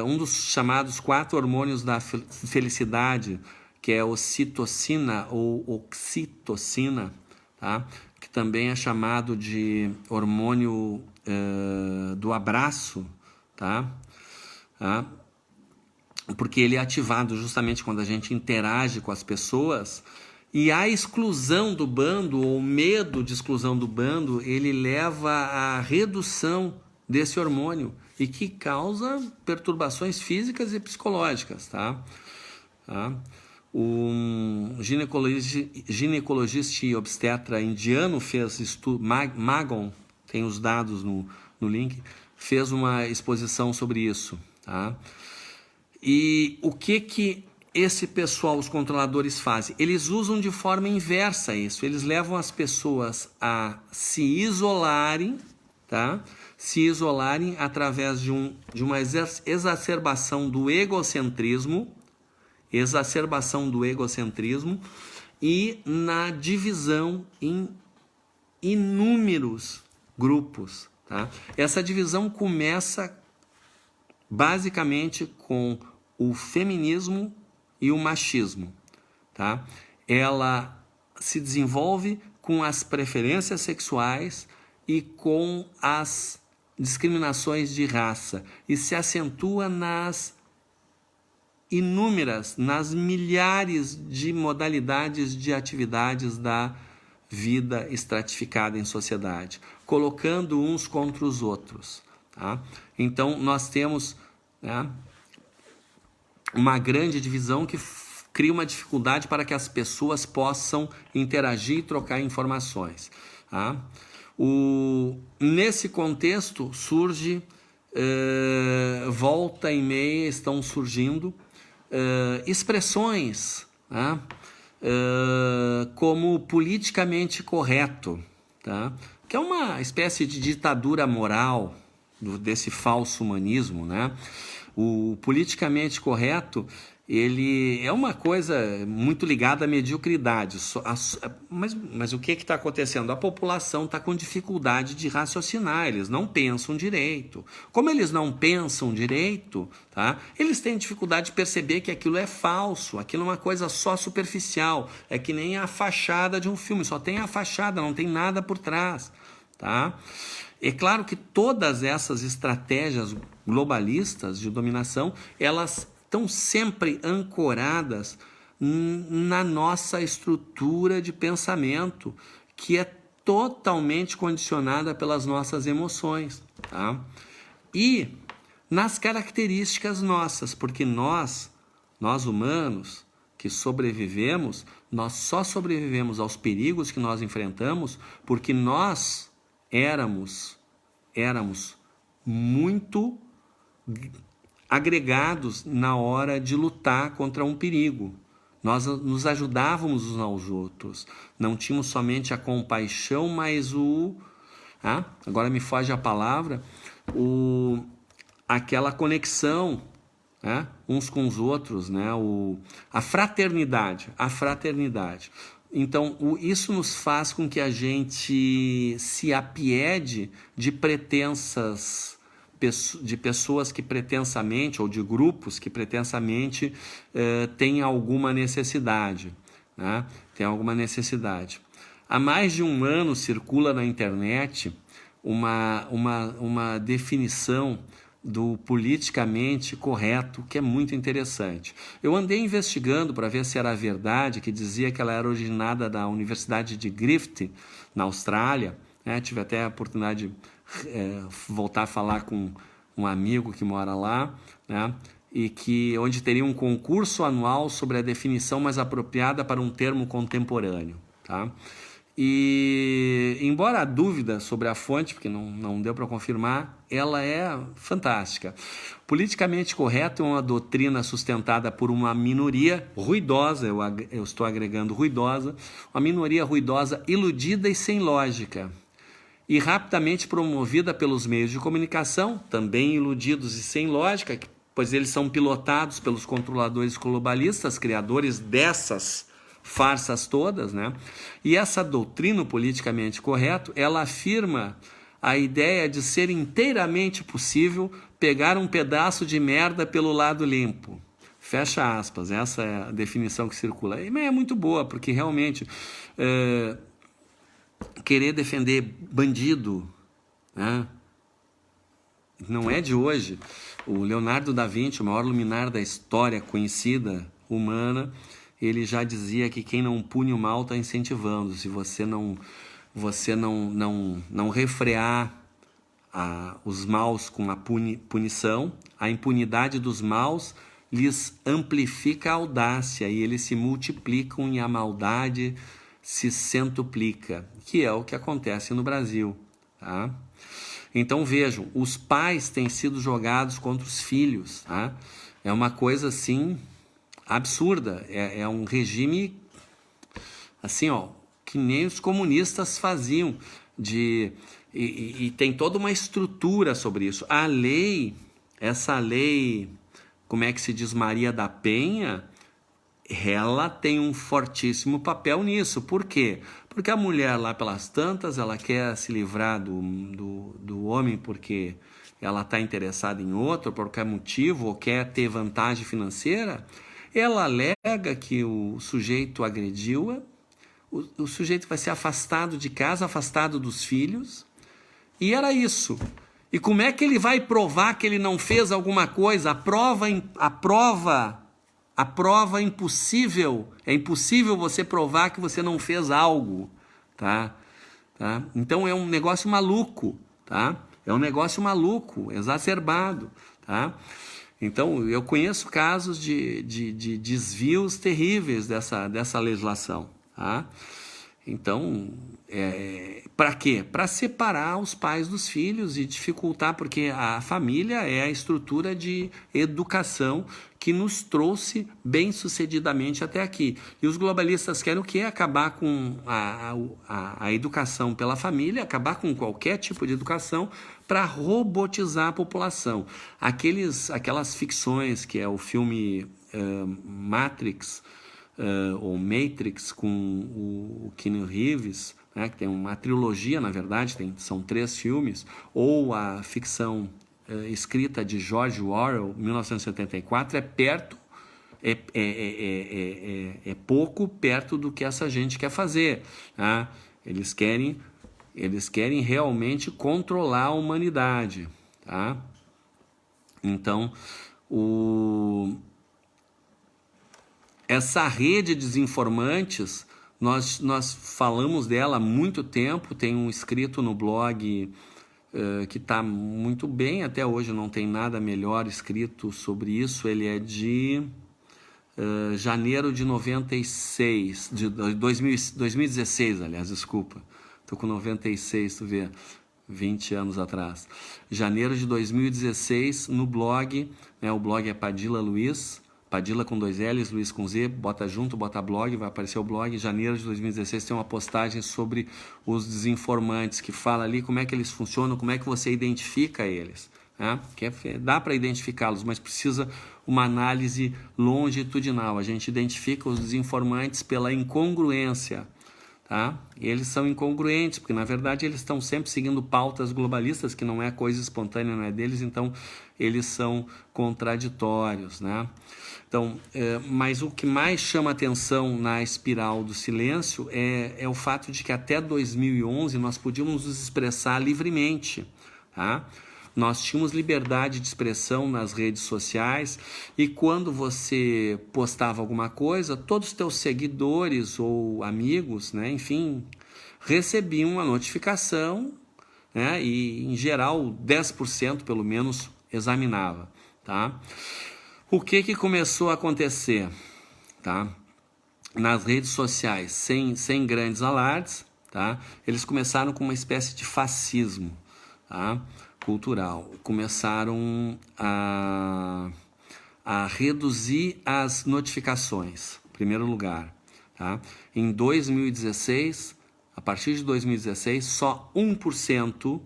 um dos chamados 4 hormônios da felicidade, que é ocitocina ou oxitocina, tá? Que também é chamado de hormônio do abraço, tá? Porque ele é ativado justamente quando a gente interage com as pessoas. E a exclusão do bando, ou medo de exclusão do bando, ele leva à redução desse hormônio e que causa perturbações físicas e psicológicas, tá? Um ginecologista e obstetra indiano fez estudo, Magon, tem os dados no link, fez uma exposição sobre isso, tá? E o que esse pessoal, os controladores, fazem? Eles usam de forma inversa isso. Eles levam as pessoas a se isolarem, tá? Se isolarem através de uma exacerbação do egocentrismo, e na divisão em inúmeros grupos, tá? Essa divisão começa basicamente com o feminismo e o machismo, tá? Ela se desenvolve com as preferências sexuais e com as discriminações de raça e se acentua nas milhares de modalidades de atividades da vida estratificada em sociedade, colocando uns contra os outros, tá? Então, nós temos, né, uma grande divisão que cria uma dificuldade para que as pessoas possam interagir e trocar informações, tá? Nesse contexto surge, volta e meia estão surgindo expressões, tá? Como politicamente correto, tá? Que é uma espécie de ditadura moral desse falso humanismo, né? O politicamente correto, ele é uma coisa muito ligada à mediocridade. Mas o que está acontecendo? A população está com dificuldade de raciocinar, eles não pensam direito. Como eles não pensam direito, tá? Eles têm dificuldade de perceber que aquilo é falso, aquilo é uma coisa só superficial. É que nem a fachada de um filme, só tem a fachada, não tem nada por trás, tá? É claro que todas essas estratégias globalistas de dominação, elas estão sempre ancoradas na nossa estrutura de pensamento, que é totalmente condicionada pelas nossas emoções, tá? E nas características nossas, porque nós humanos que sobrevivemos, nós só sobrevivemos aos perigos que nós enfrentamos porque nós éramos muito agregados na hora de lutar contra um perigo. Nós nos ajudávamos uns aos outros. Não tínhamos somente a compaixão, mas agora me foge a palavra, aquela conexão, né, uns com os outros, né, a fraternidade. Então, isso nos faz com que a gente se apiede de pessoas que pretensamente, ou de grupos que pretensamente têm alguma necessidade, né? Tem alguma necessidade. Há mais de um ano circula na internet uma definição do politicamente correto, que é muito interessante. Eu andei investigando para ver se era verdade, que dizia que ela era originada da Universidade de Griffith, na Austrália, né? Tive até a oportunidade de voltar a falar com um amigo que mora lá, né? E onde teria um concurso anual sobre a definição mais apropriada para um termo contemporâneo, tá? E, embora a dúvida sobre a fonte, porque não deu para confirmar, ela é fantástica. Politicamente correto é uma doutrina sustentada por uma minoria ruidosa, eu estou agregando ruidosa, uma minoria ruidosa, iludida e sem lógica, e rapidamente promovida pelos meios de comunicação, também iludidos e sem lógica, pois eles são pilotados pelos controladores globalistas, criadores dessas farsas todas, né? E essa doutrina politicamente correto, ela afirma a ideia de ser inteiramente possível pegar um pedaço de merda pelo lado limpo. Fecha aspas, essa é a definição que circula. E é muito boa, porque realmente querer defender bandido, né, não é de hoje. O Leonardo da Vinci, o maior luminar da história conhecida humana, ele já dizia que quem não pune o mal está incentivando. Se você não refrear os maus com a punição, a impunidade dos maus lhes amplifica a audácia e eles se multiplicam e a maldade se centuplica, que é o que acontece no Brasil, tá? Então vejam, os pais têm sido jogados contra os filhos, tá? É uma coisa assim absurda, é um regime assim, ó, que nem os comunistas faziam, de e tem toda uma estrutura sobre isso. A lei, essa lei, como é que se diz, Maria da Penha, ela tem um fortíssimo papel nisso. Por quê? Porque a mulher lá pelas tantas, ela quer se livrar do homem porque ela está interessada em outro, por qualquer motivo, ou quer ter vantagem financeira. Ela alega que o sujeito agrediu-a, o sujeito vai ser afastado de casa, afastado dos filhos, e era isso. E como é que ele vai provar que ele não fez alguma coisa? A prova é impossível. É impossível você provar que você não fez algo, tá? Então é um negócio maluco, tá? É um negócio maluco, exacerbado, tá? Então eu conheço casos de desvios terríveis dessa legislação, tá? Então, para quê? Para separar os pais dos filhos e dificultar, porque a família é a estrutura de educação que nos trouxe bem-sucedidamente até aqui. E os globalistas querem o quê? Acabar com a educação pela família, acabar com qualquer tipo de educação para robotizar a população. Aquelas ficções que é o filme Matrix, ou Matrix, com o Keanu Reeves, né, que tem uma trilogia, na verdade, são 3 filmes, ou a ficção escrita de George Orwell, 1984, é pouco perto do que essa gente quer fazer. Tá? Eles querem realmente controlar a humanidade. Tá? Então, essa rede de desinformantes, nós falamos dela há muito tempo, tem um escrito no blog que está muito bem, até hoje não tem nada melhor escrito sobre isso, ele é de janeiro de 96, de 2016, aliás, desculpa, estou com 96, tu vê, 20 anos atrás. Janeiro de 2016, no blog, né, o blog é Padilha Luiz, Padilha com 2 L's, Luiz com Z, bota junto, bota blog, vai aparecer o blog. Em janeiro de 2016 tem uma postagem sobre os desinformantes, que fala ali como é que eles funcionam, como é que você identifica eles. Né? Dá para identificá-los, mas precisa uma análise longitudinal. A gente identifica os desinformantes pela incongruência. Tá? E eles são incongruentes, porque na verdade eles estão sempre seguindo pautas globalistas, que não é coisa espontânea, não é deles, então eles são contraditórios, né? Então, mas o que mais chama atenção na espiral do silêncio é o fato de que até 2011 nós podíamos nos expressar livremente, tá? Nós tínhamos liberdade de expressão nas redes sociais e quando você postava alguma coisa, todos os teus seguidores ou amigos, né, enfim, recebiam uma notificação, né, e em geral 10% pelo menos examinava. Tá? O que começou a acontecer? Tá? Nas redes sociais, sem grandes alardes, tá? Eles começaram com uma espécie de fascismo, tá? Cultural. Começaram a reduzir as notificações, em primeiro lugar. Tá? Em 2016, a partir de 2016, só 1%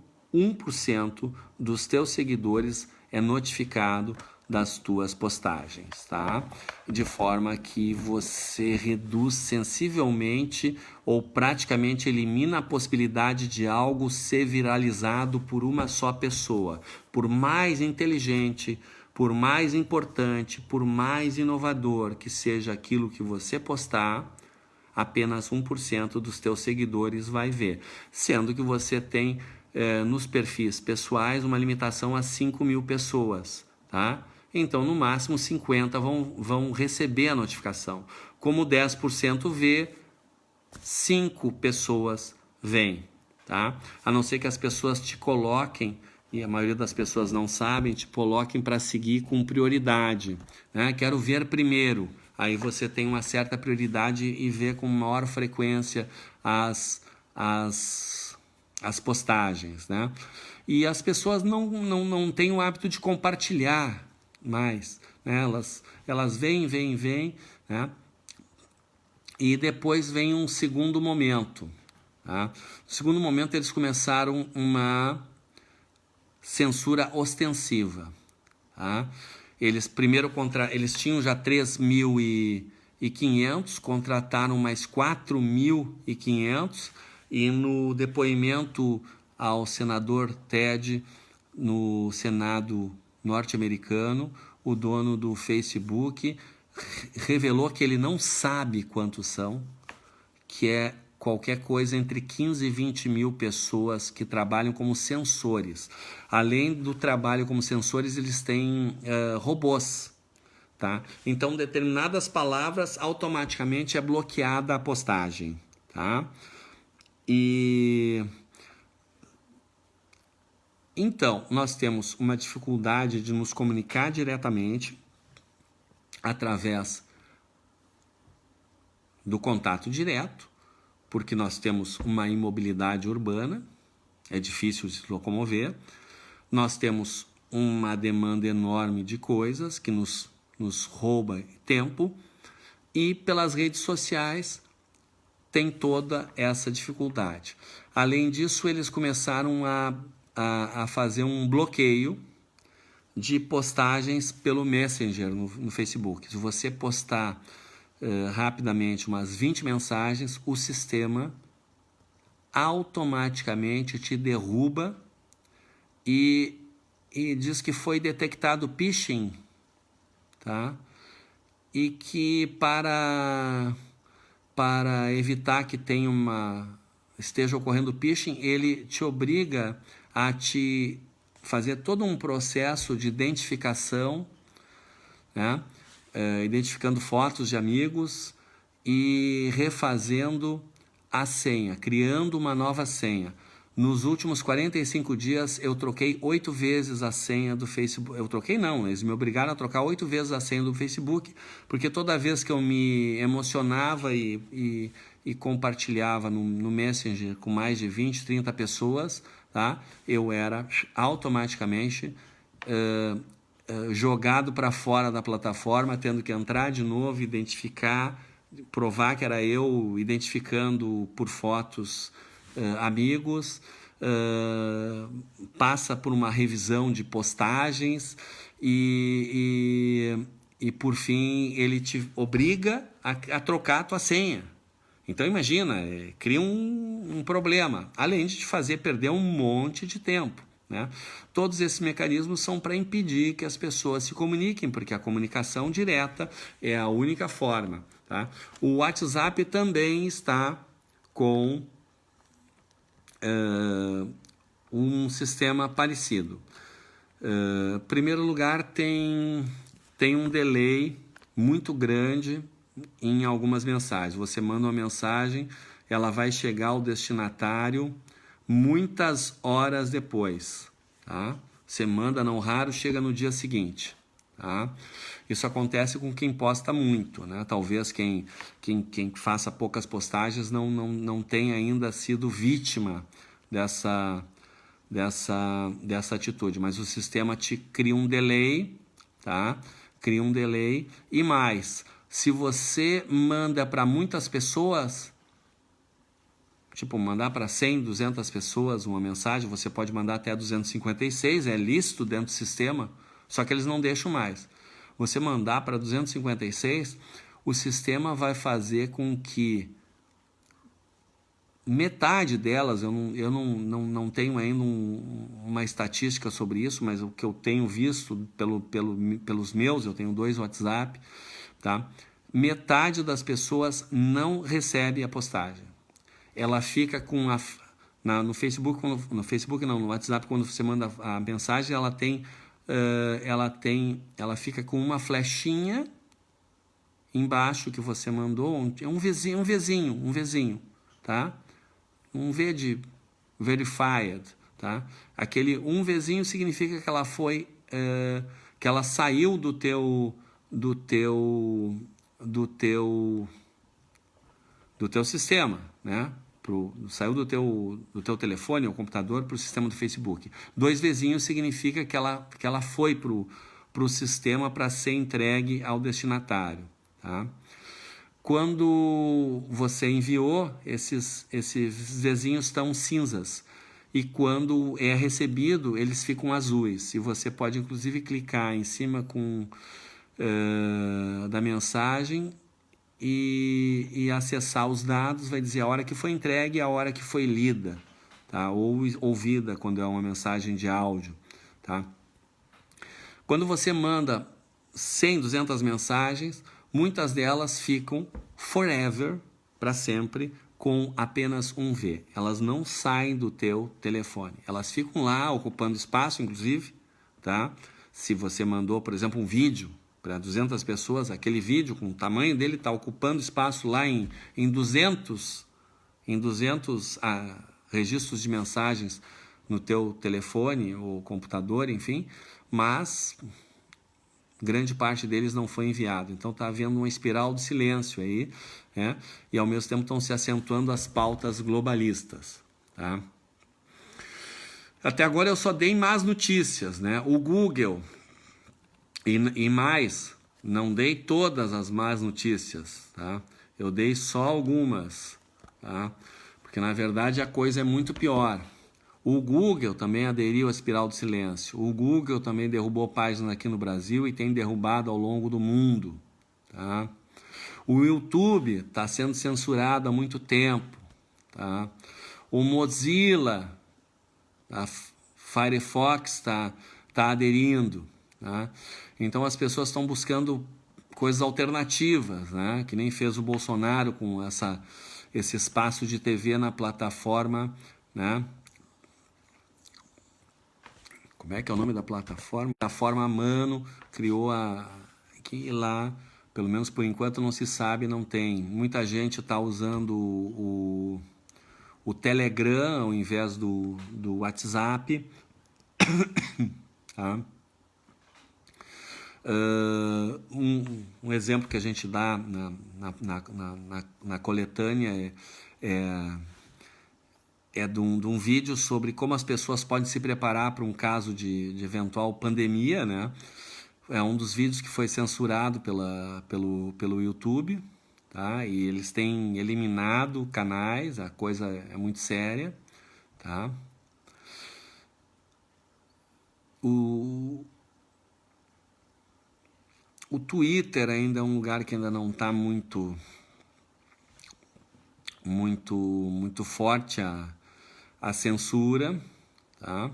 dos teus seguidores é notificado das tuas postagens, tá? De forma que você reduz sensivelmente ou praticamente elimina a possibilidade de algo ser viralizado por uma só pessoa. Por mais inteligente, por mais importante, por mais inovador que seja aquilo que você postar, apenas 1% dos teus seguidores vai ver. Sendo que você tem nos perfis pessoais uma limitação a 5.000 pessoas, tá? Então, no máximo, 50 vão receber a notificação. Como 10% vê, 5 pessoas veem, tá? A não ser que as pessoas te coloquem, e a maioria das pessoas não sabem, te coloquem para seguir com prioridade, né? Quero ver primeiro. Aí você tem uma certa prioridade e vê com maior frequência as postagens, né? E as pessoas não têm o hábito de compartilhar mais, né? Elas vêm, né? E depois vem um segundo momento, Tá? No segundo momento, eles começaram uma censura ostensiva. Tá? Eles tinham já 3.500, contrataram mais 4.500, e no depoimento ao senador Ted no Senado norte-americano, o dono do Facebook revelou que ele não sabe quantos são, que é qualquer coisa entre 15 e 20 mil pessoas que trabalham como censores. Além do trabalho como censores, eles têm robôs. Tá? Então, determinadas palavras, automaticamente é bloqueada a postagem. Tá? Então, nós temos uma dificuldade de nos comunicar diretamente através do contato direto, porque nós temos uma imobilidade urbana, é difícil se locomover, nós temos uma demanda enorme de coisas que nos rouba tempo, e pelas redes sociais tem toda essa dificuldade. Além disso, eles começaram a fazer um bloqueio de postagens pelo Messenger no Facebook. Se você postar rapidamente umas 20 mensagens, o sistema automaticamente te derruba e diz que foi detectado phishing, tá? E que para evitar que esteja ocorrendo phishing, ele te obriga a te fazer todo um processo de identificação, né? Identificando fotos de amigos e refazendo a senha, criando uma nova senha. Nos últimos 45 dias, eu troquei 8 vezes a senha do Facebook. Eu troquei não, eles me obrigaram a trocar 8 vezes a senha do Facebook, porque toda vez que eu me emocionava e compartilhava no Messenger com mais de 20, 30 pessoas, tá? Eu era automaticamente jogado para fora da plataforma, tendo que entrar de novo, identificar, provar que era eu, identificando por fotos amigos, passa por uma revisão de postagens e por fim ele te obriga a trocar a tua senha. Então imagina, cria um problema, além de te fazer perder um monte de tempo, né? Todos esses mecanismos são para impedir que as pessoas se comuniquem, porque a comunicação direta é a única forma, tá? O WhatsApp também está com um sistema parecido. Em primeiro lugar, tem um delay muito grande em algumas mensagens. Você manda uma mensagem, ela vai chegar ao destinatário muitas horas depois, tá? Você manda, não raro, chega no dia seguinte, tá? Isso acontece com quem posta muito, né? Talvez quem faça poucas postagens não tenha ainda sido vítima dessa atitude, mas o sistema te cria um delay, tá? Cria um delay. E mais, se você manda para muitas pessoas, tipo, mandar para 100, 200 pessoas uma mensagem, você pode mandar até 256, é lícito dentro do sistema, só que eles não deixam mais. Você mandar para 256, o sistema vai fazer com que metade delas, eu não tenho ainda uma estatística sobre isso, mas o que eu tenho visto pelos meus, eu tenho 2 WhatsApp, tá? Metade das pessoas não recebe a postagem. Ela fica com no Facebook, no WhatsApp, quando você manda a mensagem, ela fica com uma flechinha embaixo que você mandou, um Vzinho, tá? Um V de verified, tá? Aquele Vzinho significa que ela foi, que ela saiu do teu sistema, né? Saiu do teu telefone ou computador para o sistema do Facebook. 2 Vzinhos significa que ela foi para o sistema para ser entregue ao destinatário, tá? Quando você enviou, esses vizinhos estão cinzas. E quando é recebido, eles ficam azuis. E você pode, inclusive, clicar em cima da mensagem e acessar os dados. Vai dizer a hora que foi entregue e a hora que foi lida, tá? Ou ouvida, quando é uma mensagem de áudio. Tá? Quando você manda 100, 200 mensagens, muitas delas ficam forever, para sempre, com apenas um V. Elas não saem do teu telefone. Elas ficam lá ocupando espaço, inclusive, tá? Se você mandou, por exemplo, um vídeo para 200 pessoas, aquele vídeo com o tamanho dele está ocupando espaço lá em 200 registros de mensagens no teu telefone ou computador, enfim, mas grande parte deles não foi enviado. Então está havendo uma espiral do silêncio aí, né? E ao mesmo tempo estão se acentuando as pautas globalistas. Tá? Até agora eu só dei más notícias, né? O Google e mais, não dei todas as más notícias, tá? Eu dei só algumas, tá? Porque na verdade a coisa é muito pior. O Google também aderiu à espiral do silêncio. O Google também derrubou páginas aqui no Brasil e tem derrubado ao longo do mundo. Tá? O YouTube está sendo censurado há muito tempo. Tá? O Mozilla, a Firefox está aderindo. Tá? Então as pessoas estão buscando coisas alternativas, né? Que nem fez o Bolsonaro com esse espaço de TV na plataforma, né? Como é que é o nome da plataforma? A plataforma Mano criou que lá, pelo menos por enquanto não se sabe, não tem. Muita gente está usando o Telegram ao invés do WhatsApp. Tá? Um exemplo que a gente dá na coletânea é de um vídeo sobre como as pessoas podem se preparar para um caso de eventual pandemia, né? É um dos vídeos que foi censurado pelo YouTube, tá? E eles têm eliminado canais, a coisa é muito séria, tá? O Twitter ainda é um lugar que ainda não está muito forte a censura, tá?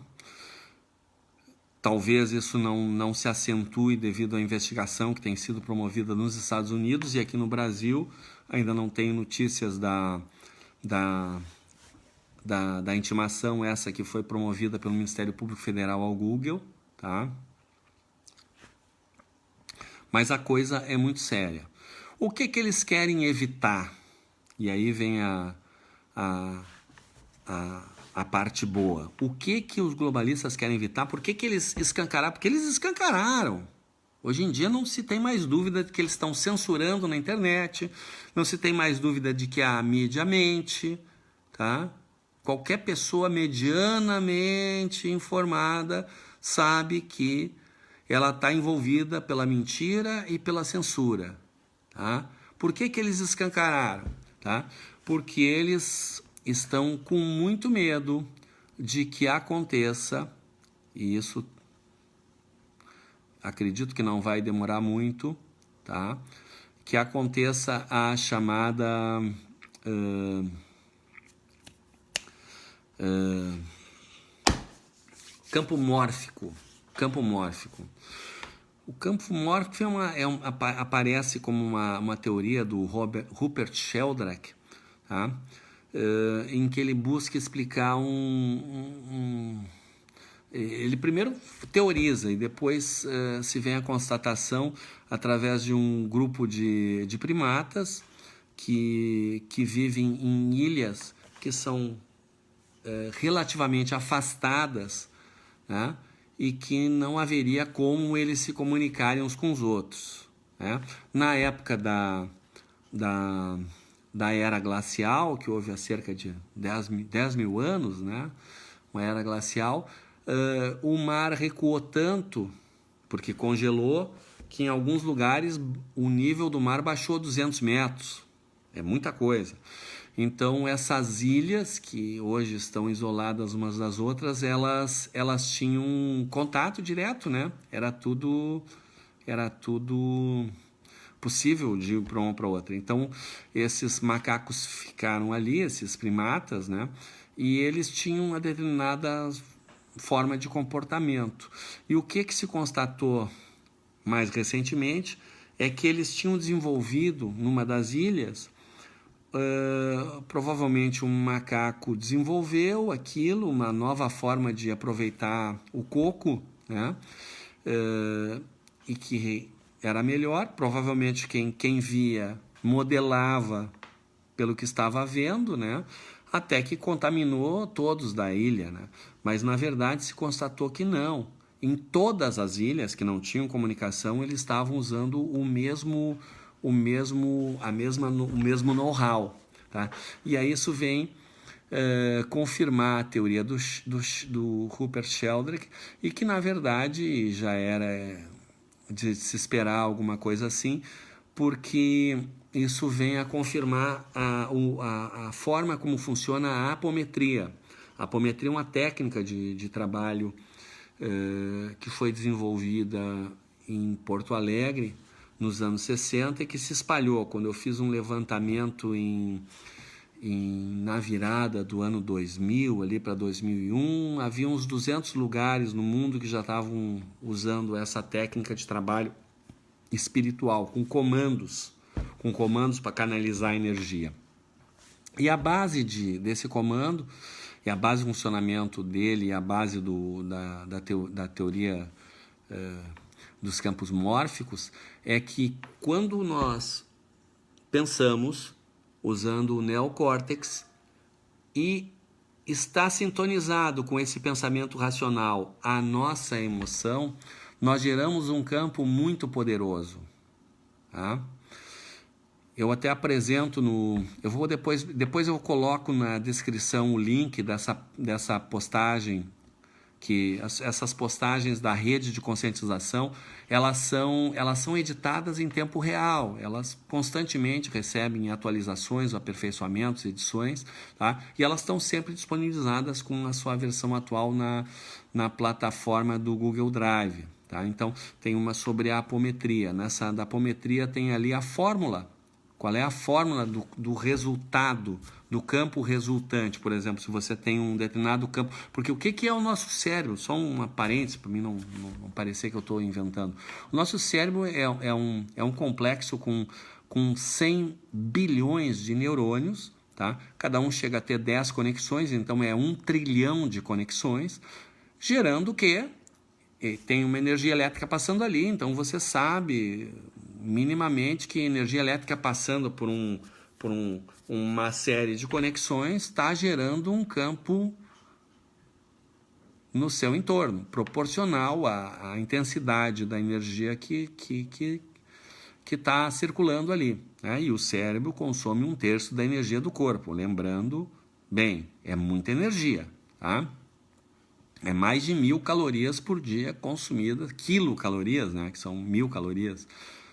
Talvez isso não se acentue devido à investigação que tem sido promovida nos Estados Unidos, e aqui no Brasil ainda não tenho notícias da intimação essa que foi promovida pelo Ministério Público Federal ao Google, tá? Mas a coisa é muito séria. O que eles querem evitar? E aí vem a parte boa. O que os globalistas querem evitar? Por que eles escancararam? Porque eles escancararam. Hoje em dia não se tem mais dúvida de que eles estão censurando na internet, não se tem mais dúvida de que a mídia mente, tá? Qualquer pessoa medianamente informada sabe que ela está envolvida pela mentira e pela censura. Tá? Por que eles escancararam? Tá? Porque eles estão com muito medo de que aconteça, e isso acredito que não vai demorar muito, tá? Que aconteça a chamada campo mórfico. Campo mórfico. O campo mórfico aparece como uma teoria do Rupert Sheldrake, tá? Em que ele busca explicar ele primeiro teoriza e depois se vem a constatação através de um grupo de primatas que vivem em ilhas que são relativamente afastadas, né? E que não haveria como eles se comunicarem uns com os outros, né? Na época da era glacial, que houve há cerca de 10 mil anos, né? Uma era glacial, o mar recuou tanto, porque congelou, que em alguns lugares o nível do mar baixou 200 metros. É muita coisa. Então, essas ilhas, que hoje estão isoladas umas das outras, elas tinham contato direto, né? Era tudo possível de ir para uma para outra. Então, esses macacos ficaram ali, esses primatas, né? E eles tinham uma determinada forma de comportamento. E o que se constatou mais recentemente é que eles tinham desenvolvido, numa das ilhas, provavelmente um macaco desenvolveu aquilo, uma nova forma de aproveitar o coco, né? E que era melhor. Provavelmente quem via modelava pelo que estava vendo, né? Até que contaminou todos da ilha, né? Mas na verdade se constatou que não. Em todas as ilhas que não tinham comunicação, eles estavam usando o mesmo know-how, tá? E aí isso vem confirmar a teoria do Rupert Sheldrake, e que na verdade já era de se esperar alguma coisa assim, porque isso vem a confirmar a forma como funciona a apometria. A apometria é uma técnica de trabalho que foi desenvolvida em Porto Alegre nos anos 60 e que se espalhou. Quando eu fiz um levantamento na virada do ano 2000, ali para 2001, havia uns 200 lugares no mundo que já estavam usando essa técnica de trabalho espiritual, com comandos para canalizar a energia. E a base desse comando, e a base do funcionamento dele, e a base da teoria dos campos mórficos, é que quando nós pensamos usando o neocórtex e está sintonizado com esse pensamento racional a nossa emoção, nós geramos um campo muito poderoso, tá? Eu até apresento eu vou depois eu coloco na descrição o link dessa postagem, que essas postagens da rede de conscientização, elas são editadas em tempo real, elas constantemente recebem atualizações, aperfeiçoamentos, edições, tá? E elas estão sempre disponibilizadas com a sua versão atual na plataforma do Google Drive, tá? Então, tem uma sobre a apometria. Nessa da apometria tem ali a fórmula. Qual é a fórmula do resultado, do campo resultante? Por exemplo, se você tem um determinado campo... Porque o que é o nosso cérebro? Só uma parêntese, para mim não parecer que eu estou inventando. O nosso cérebro é um complexo com 100 bilhões de neurônios, tá? Cada um chega a ter 10 conexões, então é 1 trilhão de conexões, gerando o quê? E tem uma energia elétrica passando ali, então você sabe minimamente que energia elétrica passando por uma série de conexões está gerando um campo no seu entorno, proporcional à intensidade da energia que está circulando ali, né? E o cérebro consome 1/3 da energia do corpo. Lembrando, bem, é muita energia, tá? É mais de 1.000 calorias por dia consumidas, quilocalorias, né? Que são 1.000 calorias.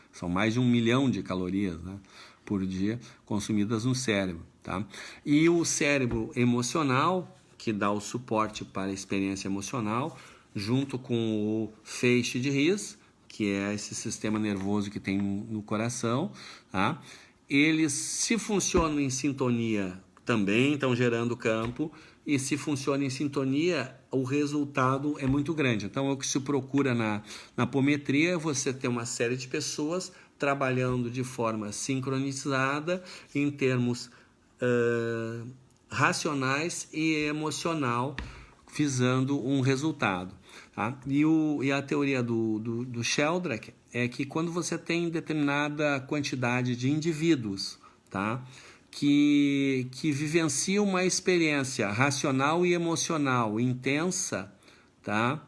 São mais de 1 milhão de calorias, né, por dia consumidas no cérebro, tá? E o cérebro emocional, que dá o suporte para a experiência emocional, junto com o feixe de His, que é esse sistema nervoso que tem no coração, tá? Eles, se funcionam em sintonia, também estão gerando campo, e se funciona em sintonia, o resultado é muito grande. Então, o que se procura na apometria é você ter uma série de pessoas trabalhando de forma sincronizada em termos racionais e emocional, visando um resultado, tá? E a teoria do Sheldrake é que quando você tem determinada quantidade de indivíduos, tá, que vivenciam uma experiência racional e emocional intensa, tá?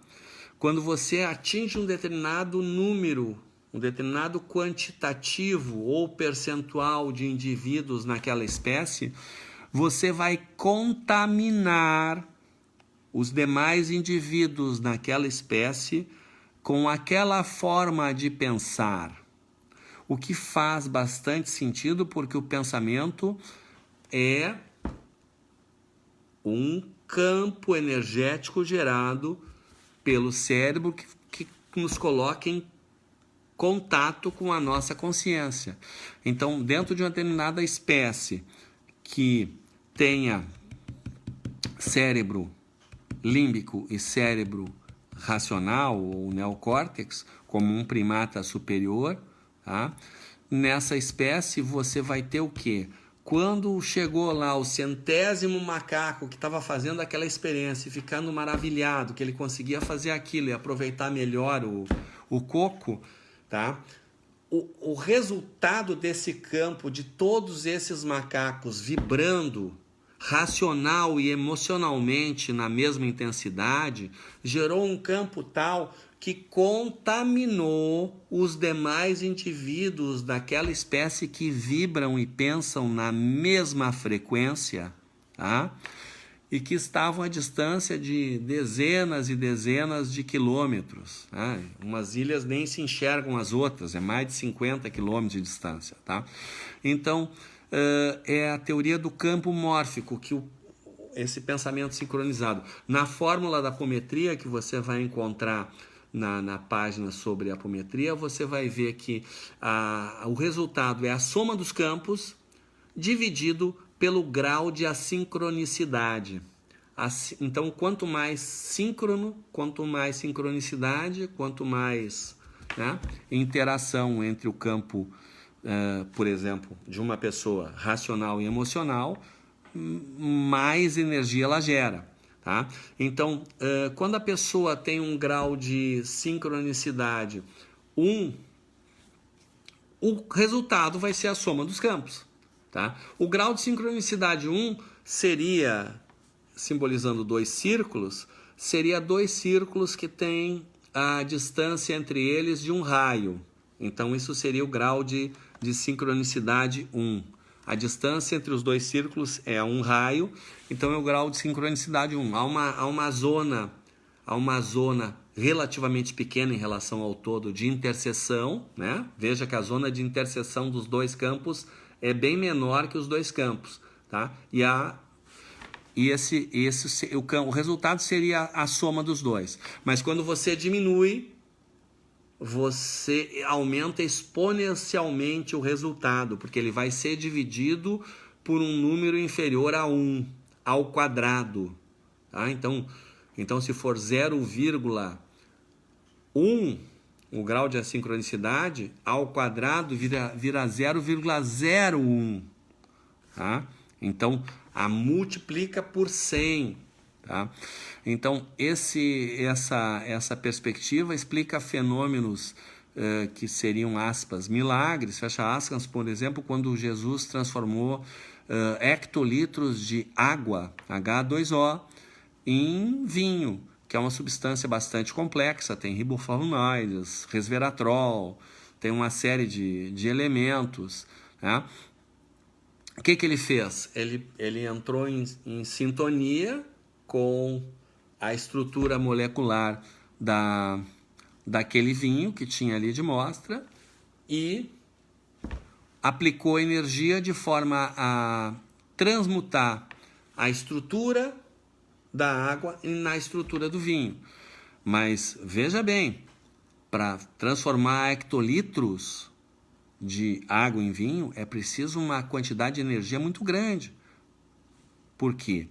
Quando você atinge um determinado número, um determinado quantitativo ou percentual de indivíduos naquela espécie, você vai contaminar os demais indivíduos naquela espécie com aquela forma de pensar. O que faz bastante sentido, porque o pensamento é um campo energético gerado pelo cérebro que nos coloca em contato com a nossa consciência. Então, dentro de uma determinada espécie que tenha cérebro límbico e cérebro racional, ou neocórtex, como um primata superior, tá? Nessa espécie você vai ter o quê? Quando chegou lá o 100º macaco que estava fazendo aquela experiência e ficando maravilhado que ele conseguia fazer aquilo e aproveitar melhor o coco, tá? O resultado desse campo de todos esses macacos vibrando racional e emocionalmente na mesma intensidade gerou um campo tal que contaminou os demais indivíduos daquela espécie que vibram e pensam na mesma frequência, tá? E que estavam à distância de dezenas e dezenas de quilômetros. Tá? Umas ilhas nem se enxergam as outras, é mais de 50 quilômetros de distância. Tá? Então, é a teoria do campo mórfico, que esse pensamento sincronizado. Na fórmula da apometria que você vai encontrar na página sobre apometria, você vai ver que o resultado é a soma dos campos dividido pelo grau de assincronicidade. Então, quanto mais síncrono, quanto mais sincronicidade, quanto mais, né, interação entre o campo, por exemplo, de uma pessoa racional e emocional, mais energia ela gera. Tá? Então, quando a pessoa tem um grau de sincronicidade 1, o resultado vai ser a soma dos campos. Tá? O grau de sincronicidade 1 seria, simbolizando 2 círculos, seria 2 círculos que têm a distância entre eles de um raio. Então, isso seria o grau de sincronicidade 1. A distância entre os 2 círculos é um raio, então é o grau de sincronicidade 1. Há uma zona relativamente pequena em relação ao todo de interseção, né? Veja que a zona de interseção dos 2 campos é bem menor que os 2 campos, tá? O resultado seria a soma dos 2. Mas quando você diminui, você aumenta exponencialmente o resultado, porque ele vai ser dividido por um número inferior a 1, ao quadrado. Tá? Então, se for 0,1, o grau de assincronicidade, ao quadrado vira 0,01. Tá? Então, multiplica por 100. Tá? Então, essa perspectiva explica fenômenos que seriam, aspas, milagres, fecha aspas, por exemplo, quando Jesus transformou hectolitros de água, H2O, em vinho, que é uma substância bastante complexa, tem riboflavonoides, resveratrol, tem uma série de elementos. Né? O que ele fez? Ele entrou em sintonia com a estrutura molecular daquele vinho que tinha ali de mostra e aplicou energia de forma a transmutar a estrutura da água na estrutura do vinho. Mas veja bem, para transformar hectolitros de água em vinho é preciso uma quantidade de energia muito grande. Por quê?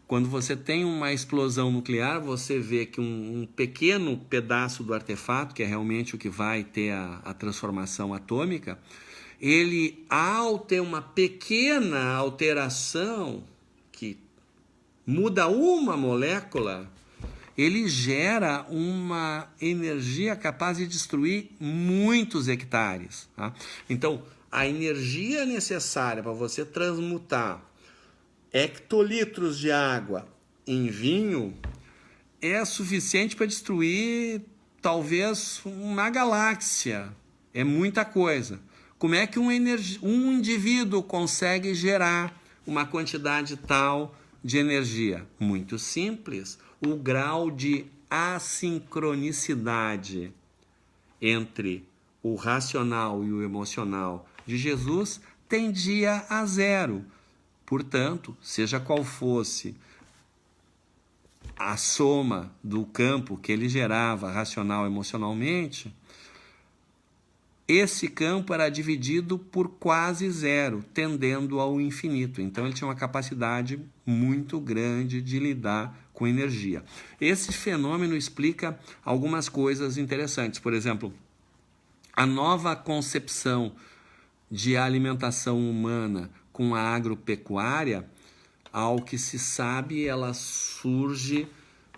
Quando você tem uma explosão nuclear, você vê que um pequeno pedaço do artefato, que é realmente o que vai ter a transformação atômica, ele, ao ter uma pequena alteração que muda uma molécula, ele gera uma energia capaz de destruir muitos hectares. Tá? Então, a energia necessária para você transmutar hectolitros de água em vinho é suficiente para destruir talvez uma galáxia. É muita coisa. Como é que um indivíduo consegue gerar uma quantidade tal de energia? Muito simples. O grau de assincronicidade. entre o racional e o emocional de Jesus tendia a zero. Portanto, seja qual fosse a soma do campo que ele gerava racional emocionalmente, esse campo era dividido por quase zero, tendendo ao infinito. Então ele tinha uma capacidade muito grande de lidar com energia. Esse fenômeno explica algumas coisas interessantes. Por exemplo, a nova concepção de alimentação humana com a agropecuária, ao que se sabe, ela surge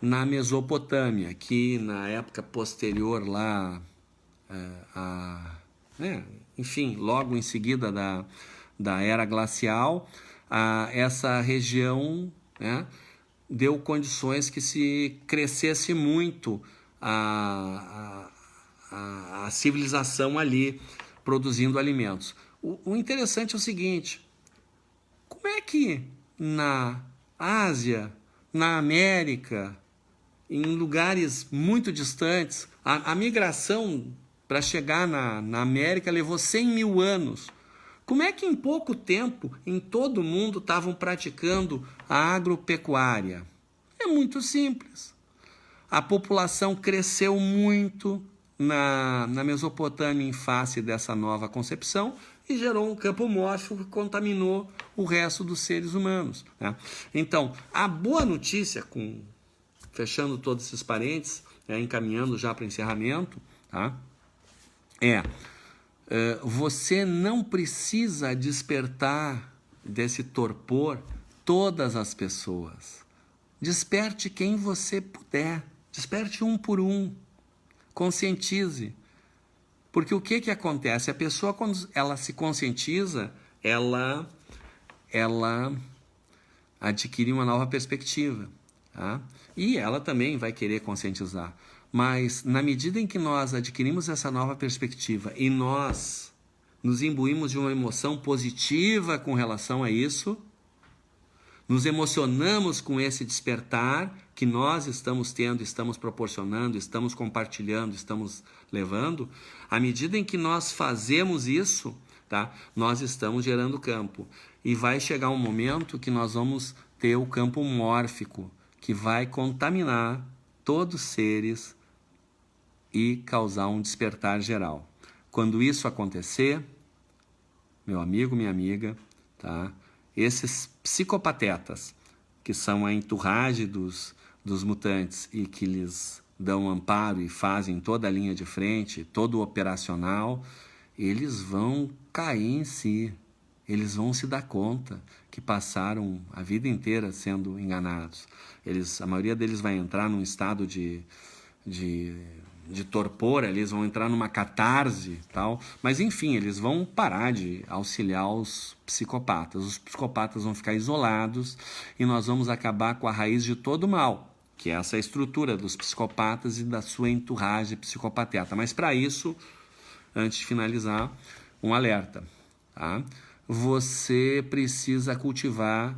na Mesopotâmia, que na época posterior lá, enfim, logo em seguida da era glacial, essa região, né, deu condições que se crescesse muito a civilização ali, produzindo alimentos. O interessante é o seguinte: como é que na Ásia, na América, em lugares muito distantes, a migração para chegar na América levou 100 mil anos? Como é que em pouco tempo, em todo o mundo, estavam praticando a agropecuária? É muito simples. A população cresceu muito na Mesopotâmia em face dessa nova concepção e gerou um campo mórfico que contaminou o resto dos seres humanos, né? Então, a boa notícia, fechando todos esses parênteses, encaminhando já para o encerramento, tá? Você não precisa despertar desse torpor todas as pessoas. Desperte quem você puder. Desperte um por um. Conscientize. Porque o que acontece? A pessoa, quando ela se conscientiza, ela adquire uma nova perspectiva, tá? E ela também vai querer conscientizar. Mas, na medida em que nós adquirimos essa nova perspectiva e nós nos imbuímos de uma emoção positiva com relação a isso, nos emocionamos com esse despertar que nós estamos tendo, estamos proporcionando, estamos compartilhando, estamos levando, à medida em que nós fazemos isso, tá, nós estamos gerando campo. E vai chegar um momento que nós vamos ter o campo mórfico, que vai contaminar todos os seres e causar um despertar geral. Quando isso acontecer, meu amigo, minha amiga, tá, esses psicopatetas, que são a entourage dos mutantes e que lhes dão amparo e fazem toda a linha de frente, todo o operacional, eles vão cair em si. Eles vão se dar conta que passaram a vida inteira sendo enganados. A maioria deles vai entrar num estado de torpor, eles vão entrar numa catarse, tal. Mas enfim, eles vão parar de auxiliar os psicopatas. Os psicopatas vão ficar isolados e nós vamos acabar com a raiz de todo o mal, que é essa estrutura dos psicopatas e da sua entourage psicopateta. Mas para isso, antes de finalizar, um alerta, tá? Você precisa cultivar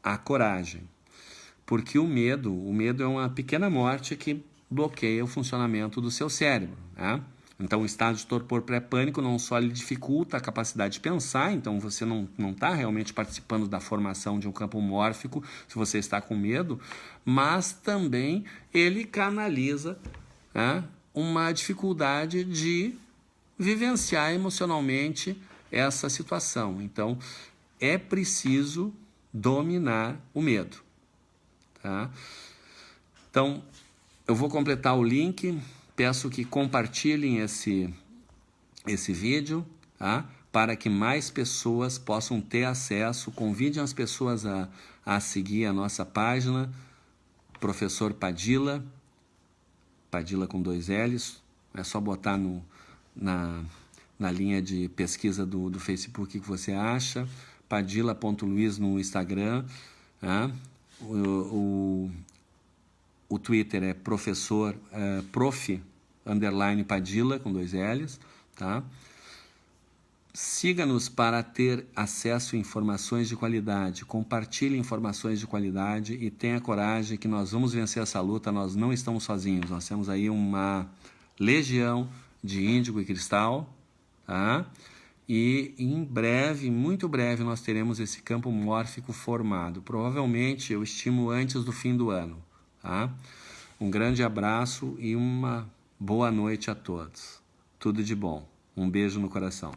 a coragem, porque o medo é uma pequena morte que bloqueia o funcionamento do seu cérebro, né? Então, o estado de torpor pré-pânico não só lhe dificulta a capacidade de pensar, então você não está realmente participando da formação de um campo mórfico se você está com medo, mas também ele canaliza, né, uma dificuldade de vivenciar emocionalmente essa situação. Então, é preciso dominar o medo, tá? Então, eu vou completar o link, peço que compartilhem esse vídeo, tá? Para que mais pessoas possam ter acesso. Convidem as pessoas a seguir a nossa página, Professor Padilla, Padilla com 2 L's, é só botar na linha de pesquisa do Facebook o que você acha, padilla.luiz no Instagram, tá? O Twitter é prof_Padilla com 2 L's, tá? Siga-nos para ter acesso a informações de qualidade, compartilhe informações de qualidade e tenha coragem que nós vamos vencer essa luta, nós não estamos sozinhos, nós temos aí uma Legião de índigo e cristal, tá? E em breve, muito breve, nós teremos esse campo mórfico formado. Provavelmente eu estimo antes do fim do ano, tá? Um grande abraço e uma boa noite a todos. Tudo de bom. Um beijo no coração.